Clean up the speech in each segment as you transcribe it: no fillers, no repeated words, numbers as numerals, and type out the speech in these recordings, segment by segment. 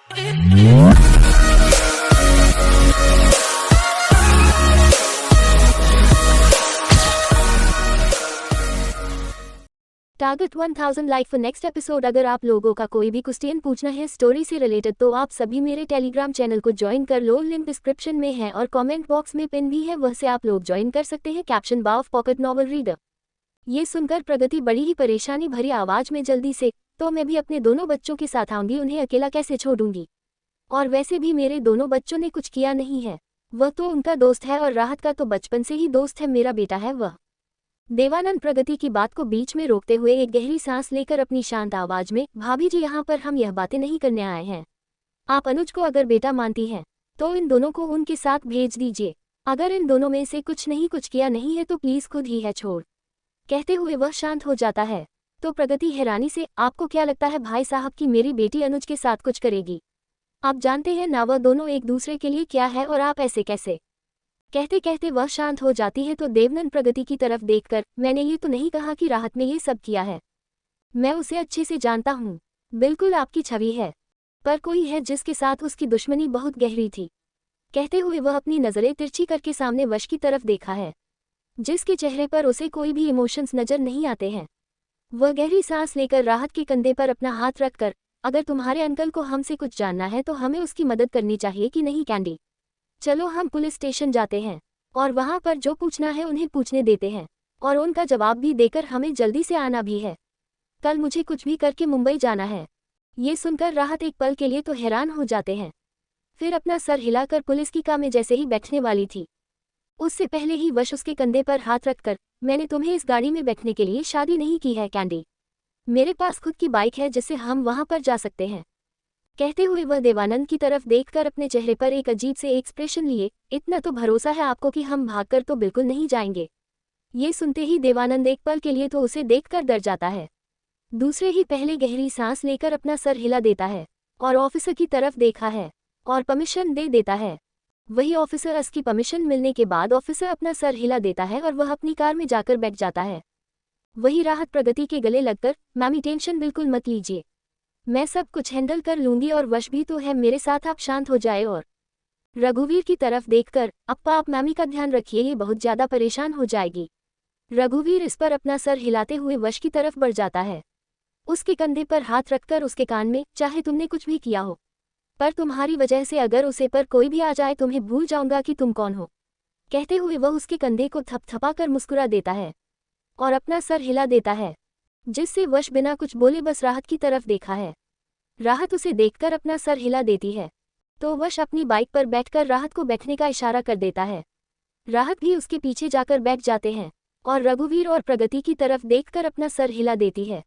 Target 1000 like for next episode. अगर आप लोगों का कोई भी क्वेश्चन पूछना है स्टोरी से रिलेटेड तो आप सभी मेरे टेलीग्राम चैनल को ज्वाइन कर लो, लिंक डिस्क्रिप्शन में है और कमेंट बॉक्स में पिन भी है, वह से आप लोग ज्वाइन कर सकते हैं। कैप्शन बाव पॉकेट नॉवल रीडर। ये सुनकर प्रगति बड़ी ही परेशानी भरी आवाज में जल्दी से, तो मैं भी अपने दोनों बच्चों के साथ आऊंगी, उन्हें अकेला कैसे छोड़ूंगी। और वैसे भी मेरे दोनों बच्चों ने कुछ किया नहीं है, वह तो उनका दोस्त है और राहत का तो बचपन से ही दोस्त है, मेरा बेटा है वह। देवानंद प्रगति की बात को बीच में रोकते हुए एक गहरी सांस लेकर अपनी शांत आवाज में, भाभी जी यहाँ पर हम यह बातें नहीं करने आए हैं। आप अनुज को अगर बेटा मानती हैं तो इन दोनों को उनके साथ भेज दीजिए। अगर इन दोनों में से कुछ किया नहीं है तो प्लीज खुद ही है छोड़। कहते हुए वह शांत हो जाता है। तो प्रगति हैरानी से, आपको क्या लगता है भाई साहब कि मेरी बेटी अनुज के साथ कुछ करेगी? आप जानते हैं ना वह दोनों एक दूसरे के लिए क्या है, और आप ऐसे कैसे? कहते कहते वह शांत हो जाती है। तो देवानंद प्रगति की तरफ देखकर, मैंने ये तो नहीं कहा कि राहत ने ये सब किया है, मैं उसे अच्छे से जानता हूँ, बिल्कुल आपकी छवि है, पर कोई है जिसके साथ उसकी दुश्मनी बहुत गहरी थी। कहते हुए वह अपनी नजरें तिरछी करके सामने वश की तरफ देखा है, जिसके चेहरे पर उसे कोई भी इमोशंस नजर नहीं आते हैं। वह गहरी सांस लेकर राहत के कंधे पर अपना हाथ रखकर, अगर तुम्हारे अंकल को हमसे कुछ जानना है तो हमें उसकी मदद करनी चाहिए कि नहीं कैंडी? चलो हम पुलिस स्टेशन जाते हैं और वहां पर जो पूछना है उन्हें पूछने देते हैं, और उनका जवाब भी देकर हमें जल्दी से आना भी है। कल मुझे कुछ भी करके मुंबई जाना है। ये सुनकर राहत एक पल के लिए तो हैरान हो जाते हैं, फिर अपना सर हिलाकर पुलिस की कार में जैसे ही बैठने वाली थी, उससे पहले ही वश उसके कंधे पर हाथ रखकर, मैंने तुम्हें इस गाड़ी में बैठने के लिए शादी नहीं की है कैंडी, मेरे पास खुद की बाइक है जिससे हम वहां पर जा सकते हैं। कहते हुए वह देवानंद की तरफ देखकर अपने चेहरे पर एक अजीब से एक्सप्रेशन लिए, इतना तो भरोसा है आपको कि हम भागकर तो बिल्कुल नहीं जाएंगे। ये सुनते ही देवानंद एक पल के लिए तो उसे देखकर डर जाता है, दूसरे ही पहले गहरी सांस लेकर अपना सर हिला देता है और ऑफिसर की तरफ देखा है और परमिशन दे देता है। वही ऑफिसर की परमिशन मिलने के बाद ऑफिसर अपना सर हिला देता है और वह अपनी कार में जाकर बैठ जाता है। वही राहत प्रगति के गले लगकर, मैमी टेंशन बिल्कुल मत लीजिए, मैं सब कुछ हैंडल कर लूंगी और वश भी तो है मेरे साथ, आप शांत हो जाए। और रघुवीर की तरफ देखकर, अप्पा आप मैमी का ध्यान रखिए, ये बहुत ज्यादा परेशान हो जाएगी। रघुवीर इस पर अपना सर हिलाते हुए वश की तरफ बढ़ जाता है, उसके कंधे पर हाथ रखकर उसके कान में, चाहे तुमने कुछ भी किया हो, पर तुम्हारी वजह से अगर उसे पर कोई भी आ जाए तुम्हें भूल जाऊंगा कि तुम कौन हो। कहते हुए वह उसके कंधे को थपथपाकर मुस्कुरा देता है और अपना सर हिला देता है, जिससे वश बिना कुछ बोले बस राहत की तरफ देखा है। राहत उसे देखकर अपना सर हिला देती है, तो वश अपनी बाइक पर बैठकर राहत को बैठने का इशारा कर देता है। राहत भी उसके पीछे जाकर बैठ जाते हैं और रघुवीर और प्रगति की तरफ देखकर अपना सर हिला देती है।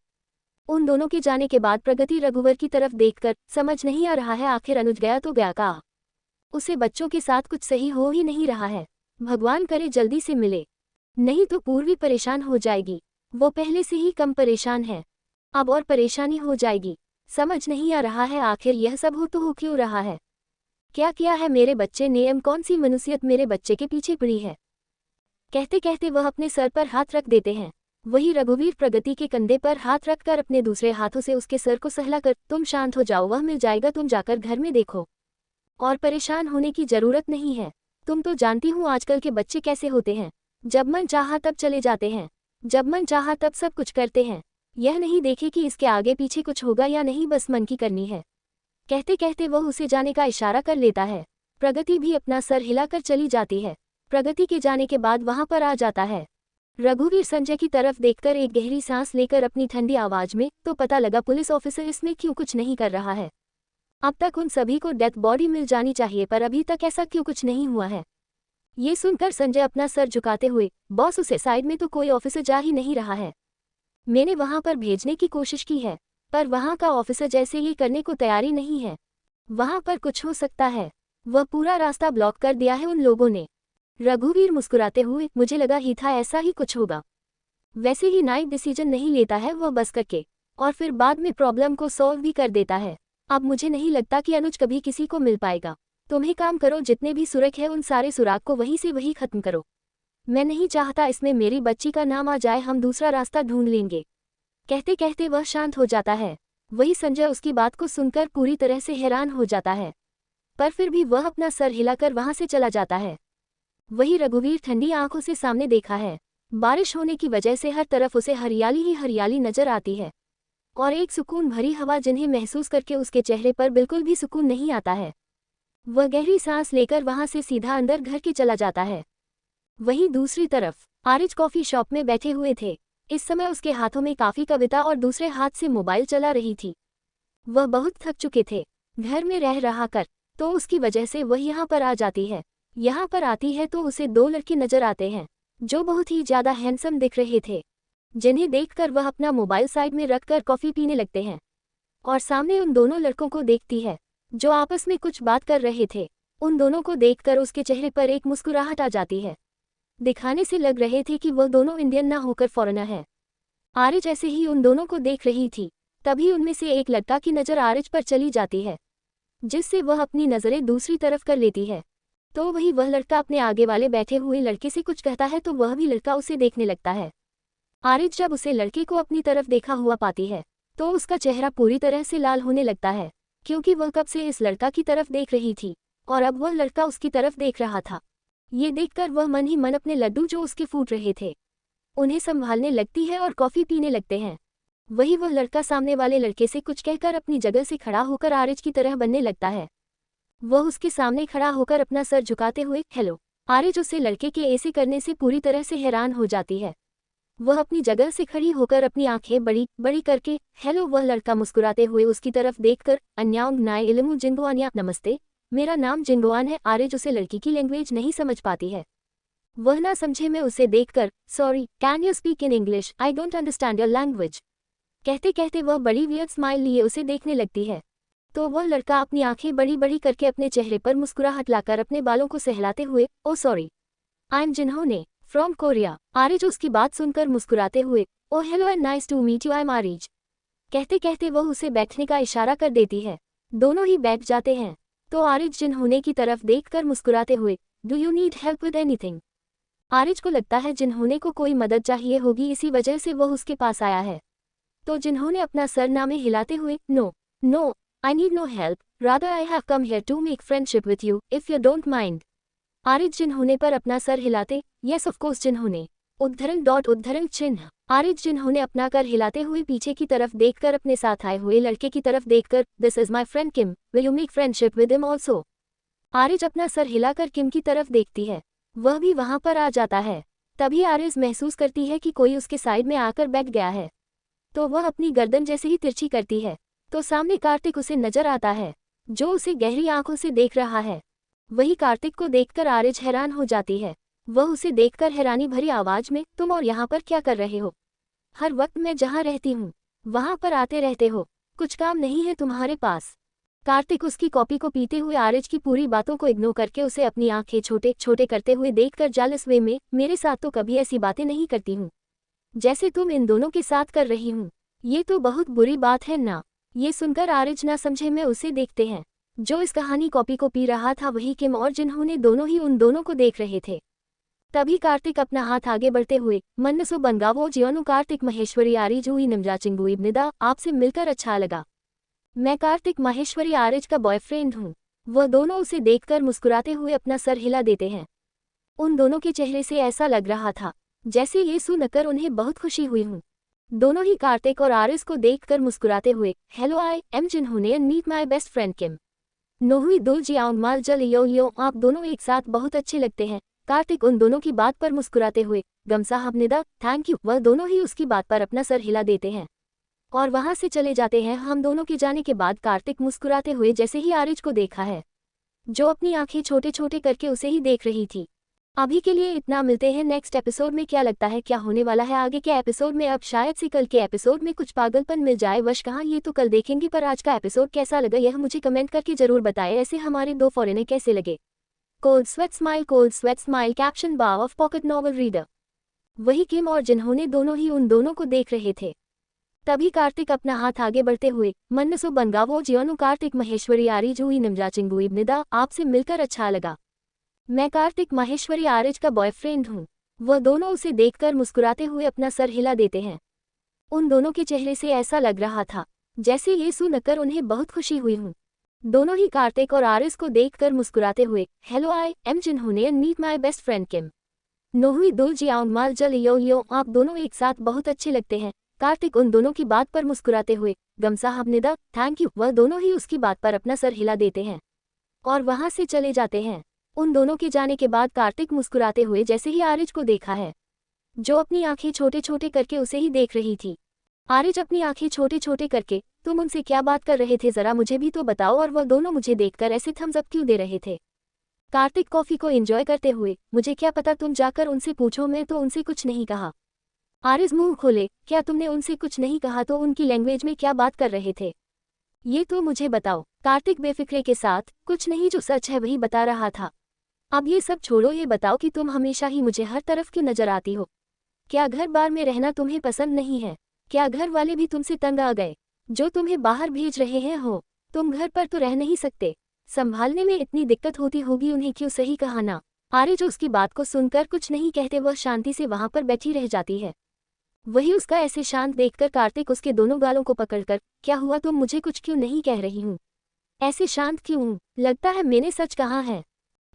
उन दोनों के जाने के बाद प्रगति रघुवर की तरफ देखकर, समझ नहीं आ रहा है आखिर अनुज गया तो गया कहाँ? उसे बच्चों के साथ कुछ सही हो ही नहीं रहा है, भगवान करे जल्दी से मिले, नहीं तो पूर्वी परेशान हो जाएगी, वो पहले से ही कम परेशान है, अब और परेशानी हो जाएगी। समझ नहीं आ रहा है आखिर यह सब हो क्यों रहा है, क्या किया है मेरे बच्चे ने, कौन सी मनुष्यत मेरे बच्चे के पीछे पड़ी है। कहते कहते वह अपने सर पर हाथ रख देते हैं। वही रघुवीर प्रगति के कंधे पर हाथ रखकर अपने दूसरे हाथों से उसके सर को सहलाकर, तुम शांत हो जाओ, वह मिल जाएगा, तुम जाकर घर में देखो, और परेशान होने की जरूरत नहीं है। तुम तो जानती हूँ आजकल के बच्चे कैसे होते हैं, जब मन चाहा तब चले जाते हैं, जब मन चाहा तब सब कुछ करते हैं, यह नहीं देखे कि इसके आगे पीछे कुछ होगा या नहीं, बस मन की करनी है। कहते कहते वह उसे जाने का इशारा कर लेता है। प्रगति भी अपना सर हिलाकर चली जाती है। प्रगति के जाने के बाद वहां पर आ जाता है रघुवीर संजय की तरफ देखकर एक गहरी सांस लेकर अपनी ठंडी आवाज में, तो पता लगा पुलिस ऑफिसर इसमें क्यों कुछ नहीं कर रहा है, अब तक उन सभी को डेथ बॉडी मिल जानी चाहिए पर अभी तक ऐसा क्यों कुछ नहीं हुआ है। ये सुनकर संजय अपना सर झुकाते हुए, बॉस उसे साइड में तो कोई ऑफिसर जा ही नहीं रहा है, मैंने वहां पर भेजने की कोशिश की है पर वहां का ऑफिसर जैसे ये करने को तैयारी नहीं है, वहां पर कुछ हो सकता है, वह पूरा रास्ता ब्लॉक कर दिया है उन लोगों ने। रघुवीर मुस्कुराते हुए, मुझे लगा ही था ऐसा ही कुछ होगा, वैसे ही नाइट डिसीजन नहीं लेता है वह बस करके, और फिर बाद में प्रॉब्लम को सॉल्व भी कर देता है। अब मुझे नहीं लगता कि अनुज कभी किसी को मिल पाएगा, तुम ही काम करो, जितने भी सुराग है उन सारे सुराग को वहीं से वहीं खत्म करो, मैं नहीं चाहता इसमें मेरी बच्ची का नाम आ जाए, हम दूसरा रास्ता ढूंढ लेंगे। कहते कहते वह शांत हो जाता है वही संजय उसकी बात को सुनकर पूरी तरह से हैरान हो जाता है, पर फिर भी वह अपना सर हिलाकर वहां से चला जाता है। वही रघुवीर ठंडी आंखों से सामने देखा है। बारिश होने की वजह से हर तरफ उसे हरियाली ही हरियाली नजर आती है और एक सुकून भरी हवा जिन्हें महसूस करके उसके चेहरे पर बिल्कुल भी सुकून नहीं आता है। वह गहरी सांस लेकर वहां से सीधा अंदर घर के चला जाता है। वहीं दूसरी तरफ आरिज कॉफी शॉप में बैठे हुए थे। इस समय उसके हाथों में काफी कविता और दूसरे हाथ से मोबाइल चला रही थी। वह बहुत थक चुके थे घर में रह रहा कर, तो उसकी वजह से वह यहाँ पर आ जाती है। यहाँ पर आती है तो उसे दो लड़के नजर आते हैं जो बहुत ही ज्यादा हैंडसम दिख रहे थे, जिन्हें देखकर वह अपना मोबाइल साइड में रखकर कॉफी पीने लगते हैं और सामने उन दोनों लड़कों को देखती है जो आपस में कुछ बात कर रहे थे। उन दोनों को देखकर उसके चेहरे पर एक मुस्कुराहट आ जाती है। दिखाने से लग रहे थे कि वह दोनों इंडियन ना होकर फॉरेनर है। आरिज ऐसे ही उन दोनों को देख रही थी, तभी उनमें से एक लड़का की नज़र आरिज पर चली जाती है, जिससे वह अपनी नज़रें दूसरी तरफ कर लेती है। तो वही वह लड़का अपने आगे वाले बैठे हुए लड़के से कुछ कहता है तो वह भी लड़का उसे देखने लगता है। आरिज जब उसे लड़के को अपनी तरफ देखा हुआ पाती है तो उसका चेहरा पूरी तरह से लाल होने लगता है, क्योंकि वह कब से इस लड़का की तरफ देख रही थी और अब वह लड़का उसकी तरफ देख रहा था। ये देखकर वह मन ही मन अपने लड्डू जो उसके फूट रहे थे उन्हें संभालने लगती है और कॉफी पीने लगते हैं। वही वह लड़का सामने वाले लड़के से कुछ कहकर अपनी जगह से खड़ा होकर आरिज की तरह बनने लगता है। वह उसके सामने खड़ा होकर अपना सर झुकाते हुए हेलो। आरिज उसे लड़के के ऐसे करने से पूरी तरह से हैरान हो जाती है। वह अपनी जगह से खड़ी होकर अपनी आंखें बड़ी बड़ी करके हेलो। वह लड़का मुस्कुराते हुए उसकी तरफ देखकर अन्यांग नाय इलमु जिंगुआनिया, नमस्ते, मेरा नाम जिंगुआन है। आरिज उसे लड़की की लैंग्वेज नहीं समझ पाती है। वह ना समझे में उसे देखकर sorry, can you speak in English, I don't understand your language कहते कहते वह बड़ी वियर्ड स्माइल लिए उसे देखने लगती है। तो वह लड़का अपनी आंखें बड़ी बड़ी करके अपने चेहरे पर मुस्कुराहट लाकर अपने बालों को सहलाते हुए ओ सॉरी, आई एम जिन्होंने फ्रॉम कोरिया। आरिज उसकी बात सुनकर मुस्कुराते हुए oh hello and nice to meet you, I am Aariz कहते कहते वह उसे बैठने का इशारा कर देती है। दोनों ही बैठ जाते हैं। तो आरिज जिन्होंने की तरफ देखकर मुस्कुराते हुए do you need help with anything. Aariz को लगता है जिन्होंने को कोई मदद चाहिए होगी, इसी वजह से वह उसके पास आया है। तो जिन्होंने अपना सर ना में हिलाते हुए no no, I need no help, rather I have come here to make friendship with you if you don't mind. Aariz जिन्होंने पर अपना सर हिलाते यस ऑफ कोर्स जिन्होंने उद्धरण चिन्ह। आरिज जिन्होंने अपना कर हिलाते हुए पीछे की तरफ देखकर अपने साथ आए हुए लड़के की तरफ देखकर this is my friend Kim, will you make friendship with him also. Aariz अपना सर हिलाकर किम की तरफ देखती है, वह भी वहां पर आ जाता है। तभी आरिज महसूस करती है कि कोई उसके साइड में आकर बैठ गया है। तो वह अपनी गर्दन जैसे ही तिरछी करती है तो सामने कार्तिक उसे नजर आता है, जो उसे गहरी आंखों से देख रहा है। वही कार्तिक को देखकर आरिज हैरान हो जाती है। वह उसे देखकर हैरानी भरी आवाज में तुम और यहाँ पर क्या कर रहे हो? हर वक्त मैं जहाँ रहती हूँ वहां पर आते रहते हो, कुछ काम नहीं है तुम्हारे पास? कार्तिक उसकी कॉपी को पीते हुए आरिज की पूरी बातों को इग्नोर करके उसे अपनी आंखें छोटे छोटे करते हुए देखकर जालस वे में मेरे साथ तो कभी ऐसी बातें नहीं करती हूँ जैसे तुम इन दोनों के साथ कर रही हूँ, ये तो बहुत बुरी बात है ना। ये सुनकर आरिज ना समझे में उसे देखते हैं। जो इस कहानी कॉपी को पी रहा था वही किम और जिन्होंने दोनों ही उन दोनों को देख रहे थे। तभी कार्तिक अपना हाथ आगे बढ़ते हुए मन्नसो बनगावो जियोनु कार्तिक महेश्वरी आरिज हुई निमजा चिंगुई निदा, आपसे मिलकर अच्छा लगा। मैं कार्तिक माहेश्वरी आरिज का बॉयफ्रेंड हूँ। वह दोनों उसे देखकर मुस्कुराते हुए अपना सर हिला देते हैं। उन दोनों के चेहरे से ऐसा लग रहा था जैसे ये सुनकर उन्हें बहुत खुशी हुई हूँ। दोनों ही कार्तिक और आरिज को देखकर मुस्कुराते हुए हेलो, आई एम जिन्होंने and meet my best friend Kim नोहुई दुल जियाओ माल जल यो, आप दोनों एक साथ बहुत अच्छे लगते हैं। कार्तिक उन दोनों की बात पर मुस्कुराते हुए गम साहब निदा, थैंक यू। वह दोनों ही उसकी बात पर अपना सर हिला देते हैं और वहां से चले जाते हैं। हम दोनों के जाने के बाद कार्तिक मुस्कुराते हुए जैसे ही आरिज को देखा है, जो अपनी आंखें छोटे छोटे करके उसे ही देख रही थी। अभी के लिए इतना, मिलते हैं नेक्स्ट एपिसोड में। क्या लगता है क्या होने वाला है आगे के एपिसोड में? अब शायद से कल के एपिसोड में कुछ पागलपन मिल जाए, वश कहाँ ये तो कल देखेंगे। पर आज का एपिसोड कैसा लगा यह मुझे कमेंट करके जरूर बताएं। ऐसे हमारे दो फॉरेनर कैसे लगे? Cold sweat smile caption bar of pocket novel reader. वही किम और जिन्होंने दोनों ही उन दोनों को देख रहे थे। तभी कार्तिक अपना हाथ आगे बढ़ते हुए मन्नसो बनगावो जियोनु कार्तिक महेश्वरी आरिज हुई निमजा चिंगुई निदा, आपसे मिलकर अच्छा लगा। मैं कार्तिक माहेश्वरी आरिज का बॉयफ्रेंड हूँ। वह दोनों उसे देखकर मुस्कुराते हुए अपना सर हिला देते हैं। उन दोनों के चेहरे से ऐसा लग रहा था जैसे ये सुनकर उन्हें बहुत खुशी हुई हूँ। दोनों ही कार्तिक और आरिस को देखकर मुस्कुराते हुए, हेलो आई एम जिनहुने and meet my best friend Kim नोहुई दो जियाउंग माल जल यो यो, आप दोनों एक साथ बहुत अच्छे लगते हैं। कार्तिक उन दोनों की बात पर मुस्कुराते हुए, गम साहब निदा थैंक यू, वह दोनों ही उसकी बात पर अपना सर हिला देते हैं और वहां से चले जाते हैं। उन दोनों के जाने के बाद कार्तिक मुस्कुराते हुए जैसे ही आरिज को देखा है, जो अपनी आंखें छोटे छोटे करके उसे ही देख रही थी। आरिज अपनी आंखें छोटे छोटे करके, तुम उनसे क्या बात कर रहे थे, जरा मुझे भी तो बताओ, और वह दोनों मुझे देखकर ऐसे थम्स अप क्यों दे रहे थे। कार्तिक कॉफी को एंजॉय करते हुए, मुझे क्या पता, तुम जाकर उनसे पूछो, मैं तो उनसे कुछ नहीं कहा। आरिज मुंह खोले, क्या तुमने उनसे कुछ नहीं कहा तो उनकी लैंग्वेज में क्या बात कर रहे थे, ये तो मुझे बताओ। कार्तिक बेफिक्रे के साथ, कुछ नहीं, जो सच है वही बता रहा था। अब ये सब छोड़ो, ये बताओ कि तुम हमेशा ही मुझे हर तरफ क्यों नजर आती हो। क्या घर बार में रहना तुम्हें पसंद नहीं है? क्या घर वाले भी तुमसे तंग आ गए जो तुम्हें बाहर भेज रहे हैं? हो तुम घर पर तो रह नहीं सकते, संभालने में इतनी दिक्कत होती होगी उन्हें, क्यों सही कहा ना। आरिज उसकी बात को सुनकर कुछ नहीं कहते, वह शांति से वहां पर बैठी रह जाती है। वही उसका ऐसे शांत देखकर कार्तिक उसके दोनों गालों को पकड़कर, क्या हुआ, तुम मुझे कुछ क्यों नहीं कह रही हूँ, ऐसे शांत क्यों हूँ, लगता है मैंने सच कहा है।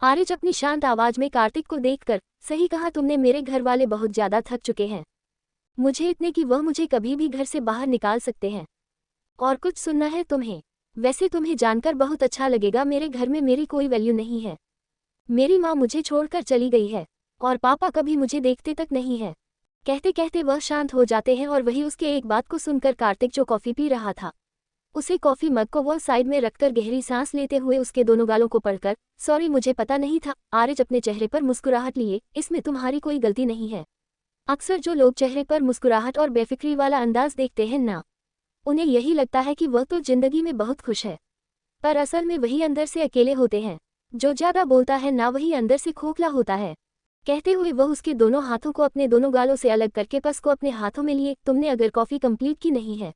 आरिज अपनी शांत आवाज में कार्तिक को देखकर, सही कहा तुमने, मेरे घर वाले बहुत ज्यादा थक चुके हैं, मुझे इतने कि वह मुझे कभी भी घर से बाहर निकाल सकते हैं। और कुछ सुनना है तुम्हें? वैसे तुम्हें जानकर बहुत अच्छा लगेगा, मेरे घर में मेरी कोई वैल्यू नहीं है। मेरी माँ मुझे छोड़कर चली गई है और पापा कभी मुझे देखते तक नहीं है। कहते कहते वह शांत हो जाते हैं और वही उसके एक बात को सुनकर कार्तिक जो कॉफी पी रहा था, उसे कॉफी मग को वह साइड में रखकर गहरी सांस लेते हुए उसके दोनों गालों को पढ़कर, सॉरी मुझे पता नहीं था। आरिज अपने चेहरे पर मुस्कुराहट लिए, इसमें तुम्हारी कोई गलती नहीं है। अक्सर जो लोग चेहरे पर मुस्कुराहट और बेफिक्री वाला अंदाज देखते हैं ना, उन्हें यही लगता है कि वह तो जिंदगी में बहुत खुश है, पर असल में वही अंदर से अकेले होते हैं। जो ज्यादा बोलता है ना, वही अंदर से खोखला होता है। कहते हुए वह उसके दोनों हाथों को अपने दोनों गालों से अलग करके पस को अपने हाथों में लिए, तुमने अगर कॉफी कंप्लीट की नहीं है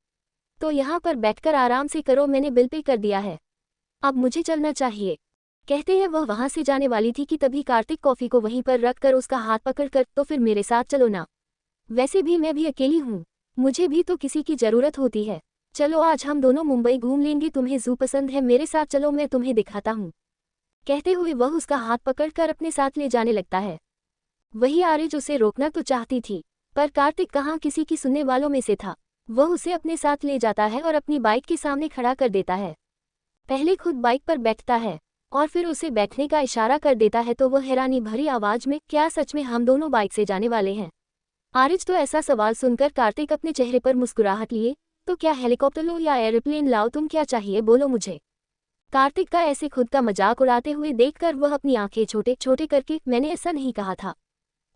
तो यहाँ पर बैठकर आराम से करो, मैंने बिल पे कर दिया है, अब मुझे चलना चाहिए। कहते हैं वह वहां से जाने वाली थी कि तभी कार्तिक कॉफी को वहीं पर रखकर उसका हाथ पकड़कर, तो फिर मेरे साथ चलो ना, वैसे भी मैं भी अकेली हूँ, मुझे भी तो किसी की जरूरत होती है। चलो आज हम दोनों मुंबई घूम लेंगे, तुम्हें जू पसंद है, मेरे साथ चलो, मैं तुम्हें दिखाता हूँ। कहते हुए वह उसका हाथ पकड़कर अपने साथ ले जाने लगता है। वही आरिज उसे रोकना तो चाहती थी, पर कार्तिक कहाँ किसी की सुनने वालों में से था। वह उसे अपने साथ ले जाता है और अपनी बाइक के सामने खड़ा कर देता है। पहले खुद बाइक पर बैठता है और फिर उसे बैठने का इशारा कर देता है, तो वह हैरानी भरी आवाज में, क्या सच में हम दोनों बाइक से जाने वाले हैं? आरिज तो ऐसा सवाल सुनकर कार्तिक अपने चेहरे पर मुस्कुराहट लिए, तो क्या हेलीकॉप्टर लो या एरोप्लेन लाओ, तुम क्या चाहिए बोलो मुझे। कार्तिक का ऐसे खुद का मजाक उड़ाते हुए देखकर वह अपनी आंखें छोटे छोटे करके, मैंने ऐसा नहीं कहा था,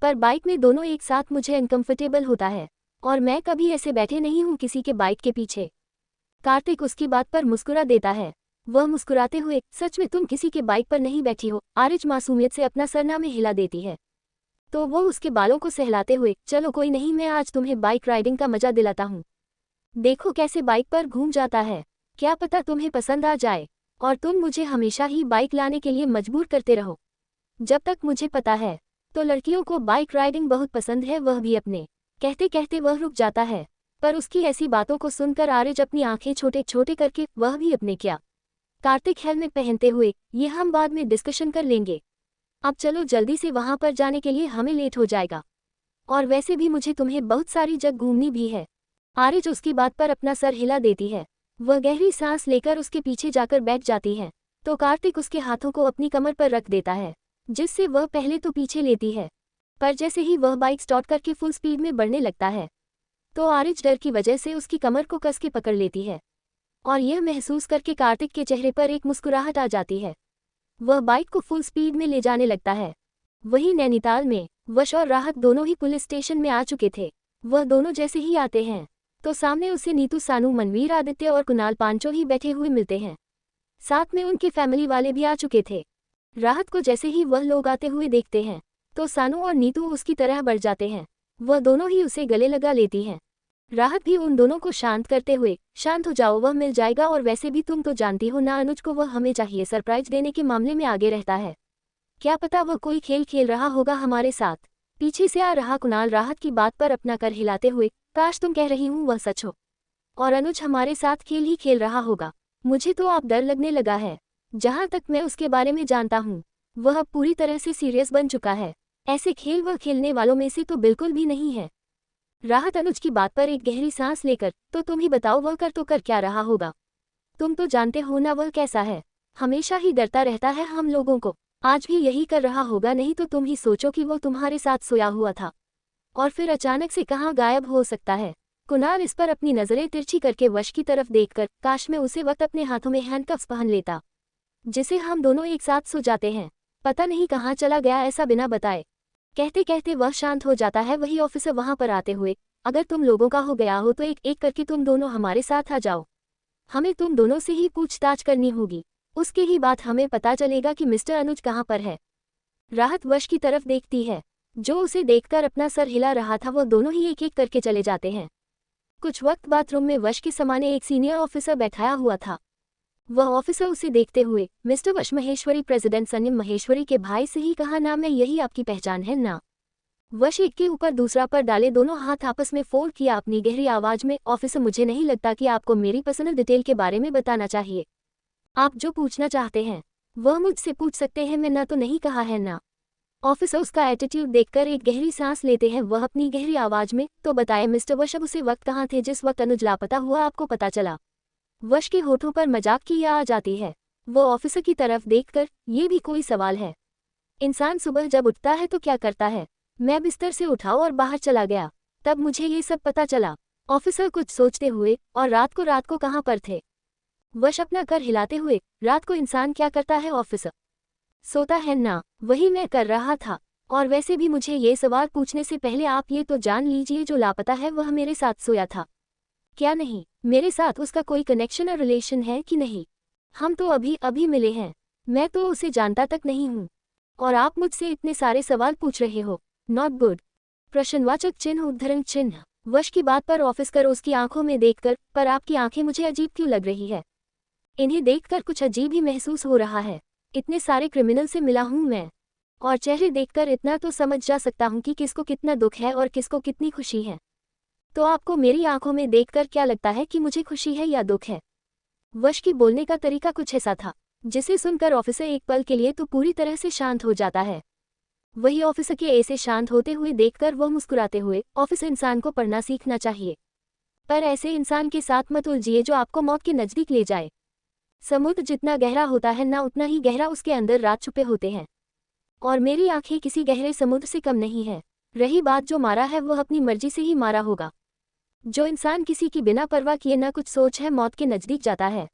पर बाइक में दोनों एक साथ मुझे अनकंफर्टेबल होता है और मैं कभी ऐसे बैठे नहीं हूँ किसी के बाइक के पीछे। कार्तिक उसकी बात पर मुस्कुरा देता है। वह मुस्कुराते हुए, सच में तुम किसी के बाइक पर नहीं बैठी हो? आरिज मासूमियत से अपना सरना में हिला देती है, तो वो उसके बालों को सहलाते हुए, चलो कोई नहीं, मैं आज तुम्हें बाइक राइडिंग का मजा दिलाता हूँ, देखो कैसे बाइक पर घूम जाता है, क्या पता तुम्हें पसंद आ जाए और तुम मुझे हमेशा ही बाइक लाने के लिए मजबूर करते रहो। जब तक मुझे पता है तो लड़कियों को बाइक राइडिंग बहुत पसंद है, वह भी अपने। कहते कहते वह रुक जाता है, पर उसकी ऐसी बातों को सुनकर आरिज अपनी आंखें छोटे छोटे करके, वह भी अपने क्या? कार्तिक हेलमेट पहनते हुए, ये हम बाद में डिस्कशन कर लेंगे, अब चलो जल्दी से, वहां पर जाने के लिए हमें लेट हो जाएगा, और वैसे भी मुझे तुम्हें बहुत सारी जगह घूमनी भी है। आरिज उसकी बात पर अपना सर हिला देती है। वह गहरी सांस लेकर उसके पीछे जाकर बैठ जाती है, तो कार्तिक उसके हाथों को अपनी कमर पर रख देता है, जिससे वह पहले तो पीछे लेती है, पर जैसे ही वह बाइक स्टार्ट करके फुल स्पीड में बढ़ने लगता है, तो आरिज डर की वजह से उसकी कमर को कस के पकड़ लेती है, और यह महसूस करके कार्तिक के चेहरे पर एक मुस्कुराहट आ जाती है। वह बाइक को फुल स्पीड में ले जाने लगता है। वही नैनीताल में वश और राहत दोनों ही पुलिस स्टेशन में आ चुके थे। वह दोनों जैसे ही आते हैं तो सामने उसे नीतू, सानू, मनवीर, आदित्य और कुणाल पांचों ही बैठे हुए मिलते हैं। साथ में उनके फैमिली वाले भी आ चुके थे। राहत को जैसे ही वह लोग आते हुए देखते हैं तो सानू और नीतू उसकी तरह बढ़ जाते हैं। वह दोनों ही उसे गले लगा लेती हैं। राहत भी उन दोनों को शांत करते हुए, शांत हो जाओ, वह मिल जाएगा, और वैसे भी तुम तो जानती हो ना अनुज को, वह हमें चाहिए सरप्राइज देने के मामले में आगे रहता है, क्या पता वह कोई खेल खेल रहा होगा हमारे साथ। पीछे से आ रहा कुणाल राहत की बात पर अपना कर हिलाते हुए, काश तुम कह रही हूँ वह सच हो। और अनुज हमारे साथ खेल ही खेल रहा होगा। मुझे तो अब डर लगने लगा है। जहाँ तक मैं उसके बारे में जानता हूँ, वह अब पूरी तरह से सीरियस बन चुका है। ऐसे खेल वह खेलने वालों में से तो बिल्कुल भी नहीं है। राहत अनुज की बात पर एक गहरी सांस लेकर, तो तुम ही बताओ वह कर क्या रहा होगा। तुम तो जानते हो ना वह कैसा है, हमेशा ही डरता रहता है हम लोगों को। आज भी यही कर रहा होगा। नहीं तो तुम ही सोचो कि वो तुम्हारे साथ सोया हुआ था और फिर अचानक से कहाँ गायब हो सकता है। कुणाल इस पर अपनी नजरें तिरछी करके वश की तरफ देखकर, काश मैं उसे वक्त अपने हाथों में हैंडकफ्स पहन लेता, जिसे हम दोनों एक साथ सो जाते हैं। पता नहीं कहाँ चला गया ऐसा बिना बताए। कहते कहते वह शांत हो जाता है। वही ऑफिसर वहां पर आते हुए, अगर तुम लोगों का हो गया हो तो एक एक करके तुम दोनों हमारे साथ आ जाओ। हमें तुम दोनों से ही पूछताछ करनी होगी, उसके ही बाद हमें पता चलेगा कि मिस्टर अनुज कहाँ पर है। राहत वश की तरफ देखती है, जो उसे देखकर अपना सर हिला रहा था। वो दोनों ही एक एक करके चले जाते हैं। कुछ वक्त बाथरूम में वश के सामने एक सीनियर ऑफिसर बैठाया हुआ था। वह ऑफिसर उसे देखते हुए, मिस्टर वश महेश्वरी, प्रेसिडेंट सनीम महेश्वरी के भाई से ही कहा नाम है, यही आपकी पहचान है ना। वश एक के ऊपर दूसरा पर डाले दोनों हाथ आपस में फोल्ड किया अपनी गहरी आवाज में, ऑफिसर मुझे नहीं लगता कि आपको मेरी पर्सनल डिटेल के बारे में बताना चाहिए। आप जो पूछना चाहते हैं वह मुझसे पूछ सकते हैं, मैं ना तो नहीं कहा है ना। ऑफिसर उसका एटीट्यूड देखकर एक गहरी सांस लेते हैं। वह अपनी गहरी आवाज में, तो बताए मिस्टर वश, अब उसे वक्त कहाँ थे जिस वक्त अनुज लापता हुआ आपको पता चला। वश के होठों पर मजाक की आ जाती है। वो ऑफिसर की तरफ देखकर, ये भी कोई सवाल है। इंसान सुबह जब उठता है तो क्या करता है। मैं बिस्तर से उठा और बाहर चला गया, तब मुझे ये सब पता चला। ऑफिसर कुछ सोचते हुए, और रात को कहाँ पर थे। वश अपना कर हिलाते हुए, रात को इंसान क्या करता है ऑफिसर, सोता है ना। वही मैं कर रहा था। और वैसे भी मुझे ये सवाल पूछने से पहले आप ये तो जान लीजिए, जो लापता है वह मेरे साथ सोया था क्या नहीं, मेरे साथ उसका कोई कनेक्शन और रिलेशन है कि नहीं। हम तो अभी अभी मिले हैं, मैं तो उसे जानता तक नहीं हूँ, और आप मुझसे इतने सारे सवाल पूछ रहे हो। Not good. प्रश्नवाचक चिन्ह उद्धरण चिन्ह। वश की बात पर ऑफिसर उसकी आंखों में देखकर, पर आपकी आंखें मुझे अजीब क्यों लग रही है। इन्हें देखकर कुछ अजीब ही महसूस हो रहा है। इतने सारे क्रिमिनल से मिला हूं मैं, और चेहरे देखकर इतना तो समझ जा सकता हूं कि किसको कितना दुख है और किसको कितनी खुशी है। तो आपको मेरी आंखों में देखकर क्या लगता है कि मुझे खुशी है या दुख है। वश की बोलने का तरीका कुछ ऐसा था, जिसे सुनकर ऑफिसर एक पल के लिए तो पूरी तरह से शांत हो जाता है। वही ऑफिसर के ऐसे शांत होते हुए देखकर वह मुस्कुराते हुए, ऑफिसर इंसान को पढ़ना सीखना चाहिए, पर ऐसे इंसान के साथ मत उलझिए जो आपको मौत के नजदीक ले जाए। समुद्र जितना गहरा होता है ना, उतना ही गहरा उसके अंदर राज छुपे होते हैं, और मेरी आंखें किसी गहरे समुद्र से कम नहीं है। रही बात जो मारा है, वह अपनी मर्जी से ही मारा होगा। जो इंसान किसी की बिना परवाह किए ना कुछ सोच है मौत के नजदीक जाता है,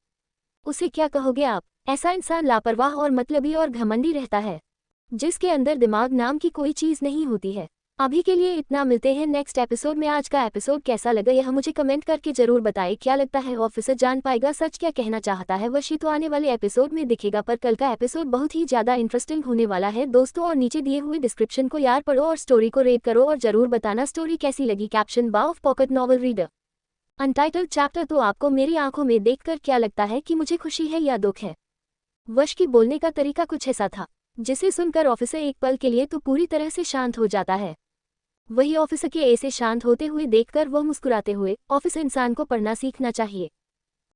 उसे क्या कहोगे आप। ऐसा इंसान लापरवाह और मतलबी और घमंडी रहता है, जिसके अंदर दिमाग नाम की कोई चीज नहीं होती है। अभी के लिए इतना, मिलते हैं नेक्स्ट एपिसोड में। आज का एपिसोड कैसा लगा यह मुझे कमेंट करके जरूर बताएं। क्या लगता है ऑफिसर जान पाएगा सच क्या कहना चाहता है वशी, तो आने वाले एपिसोड में दिखेगा, पर कल का एपिसोड बहुत ही ज्यादा इंटरेस्टिंग होने वाला है दोस्तों। और नीचे दिए हुए डिस्क्रिप्शन को यार पढ़ो और स्टोरी को रेट करो, और जरूर बताना स्टोरी कैसी लगी। कैप्शन बा of pocket novel reader untitled chapter. तो आपको मेरी आंखों में देखकर क्या लगता है कि मुझे खुशी है या दुख है। वश की बोलने का तरीका कुछ ऐसा था, जिसे सुनकर ऑफिसर एक पल के लिए तो पूरी तरह से शांत हो जाता है। वही ऑफिसर के ऐसे शांत होते हुए देखकर वह मुस्कुराते हुए, ऑफिसर इंसान को पढ़ना सीखना चाहिए,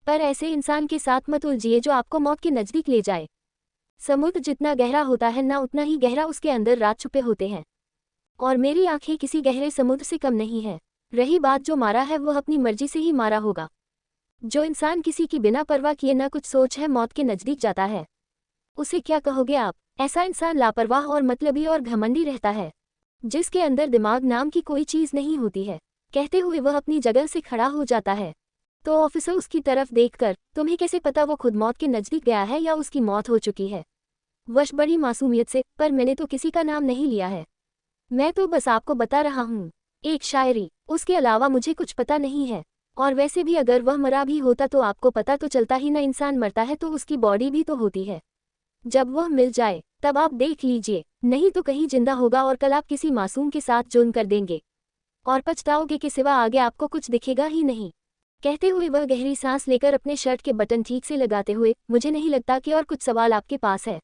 पर ऐसे इंसान के साथ मत उलझिए जो आपको मौत के नजदीक ले जाए। समुद्र जितना गहरा होता है ना, उतना ही गहरा उसके अंदर राज छुपे होते हैं, और मेरी आंखें किसी गहरे समुद्र से कम नहीं है। रही बात जो मारा है, वह अपनी मर्जी से ही मारा होगा। जो इंसान किसी की बिना परवाह किए ना कुछ सोच है मौत के नजदीक जाता है, उसे क्या कहोगे आप। ऐसा इंसान लापरवाह और मतलबी और घमंडी रहता है, जिसके अंदर दिमाग नाम की कोई चीज नहीं होती है। कहते हुए वह अपनी जगह से खड़ा हो जाता है। तो ऑफिसर उसकी तरफ देखकर, तुम्हें कैसे पता वो खुद मौत के नजदीक गया है या उसकी मौत हो चुकी है। वश बड़ी मासूमियत से, पर मैंने तो किसी का नाम नहीं लिया है, मैं तो बस आपको बता रहा हूँ एक शायरी, उसके अलावा मुझे कुछ पता नहीं है। और वैसे भी अगर वह मरा भी होता तो आपको पता तो चलता ही ना। इंसान मरता है तो उसकी बॉडी भी तो होती है, जब वह मिल जाए तब आप देख लीजिए, नहीं तो कहीं जिंदा होगा और कल आप किसी मासूम के साथ जुर्म कर देंगे, और पछताओगे के सिवा आगे आपको कुछ दिखेगा ही नहीं। कहते हुए वह गहरी सांस लेकर अपने शर्ट के बटन ठीक से लगाते हुए, मुझे नहीं लगता कि और कुछ सवाल आपके पास है।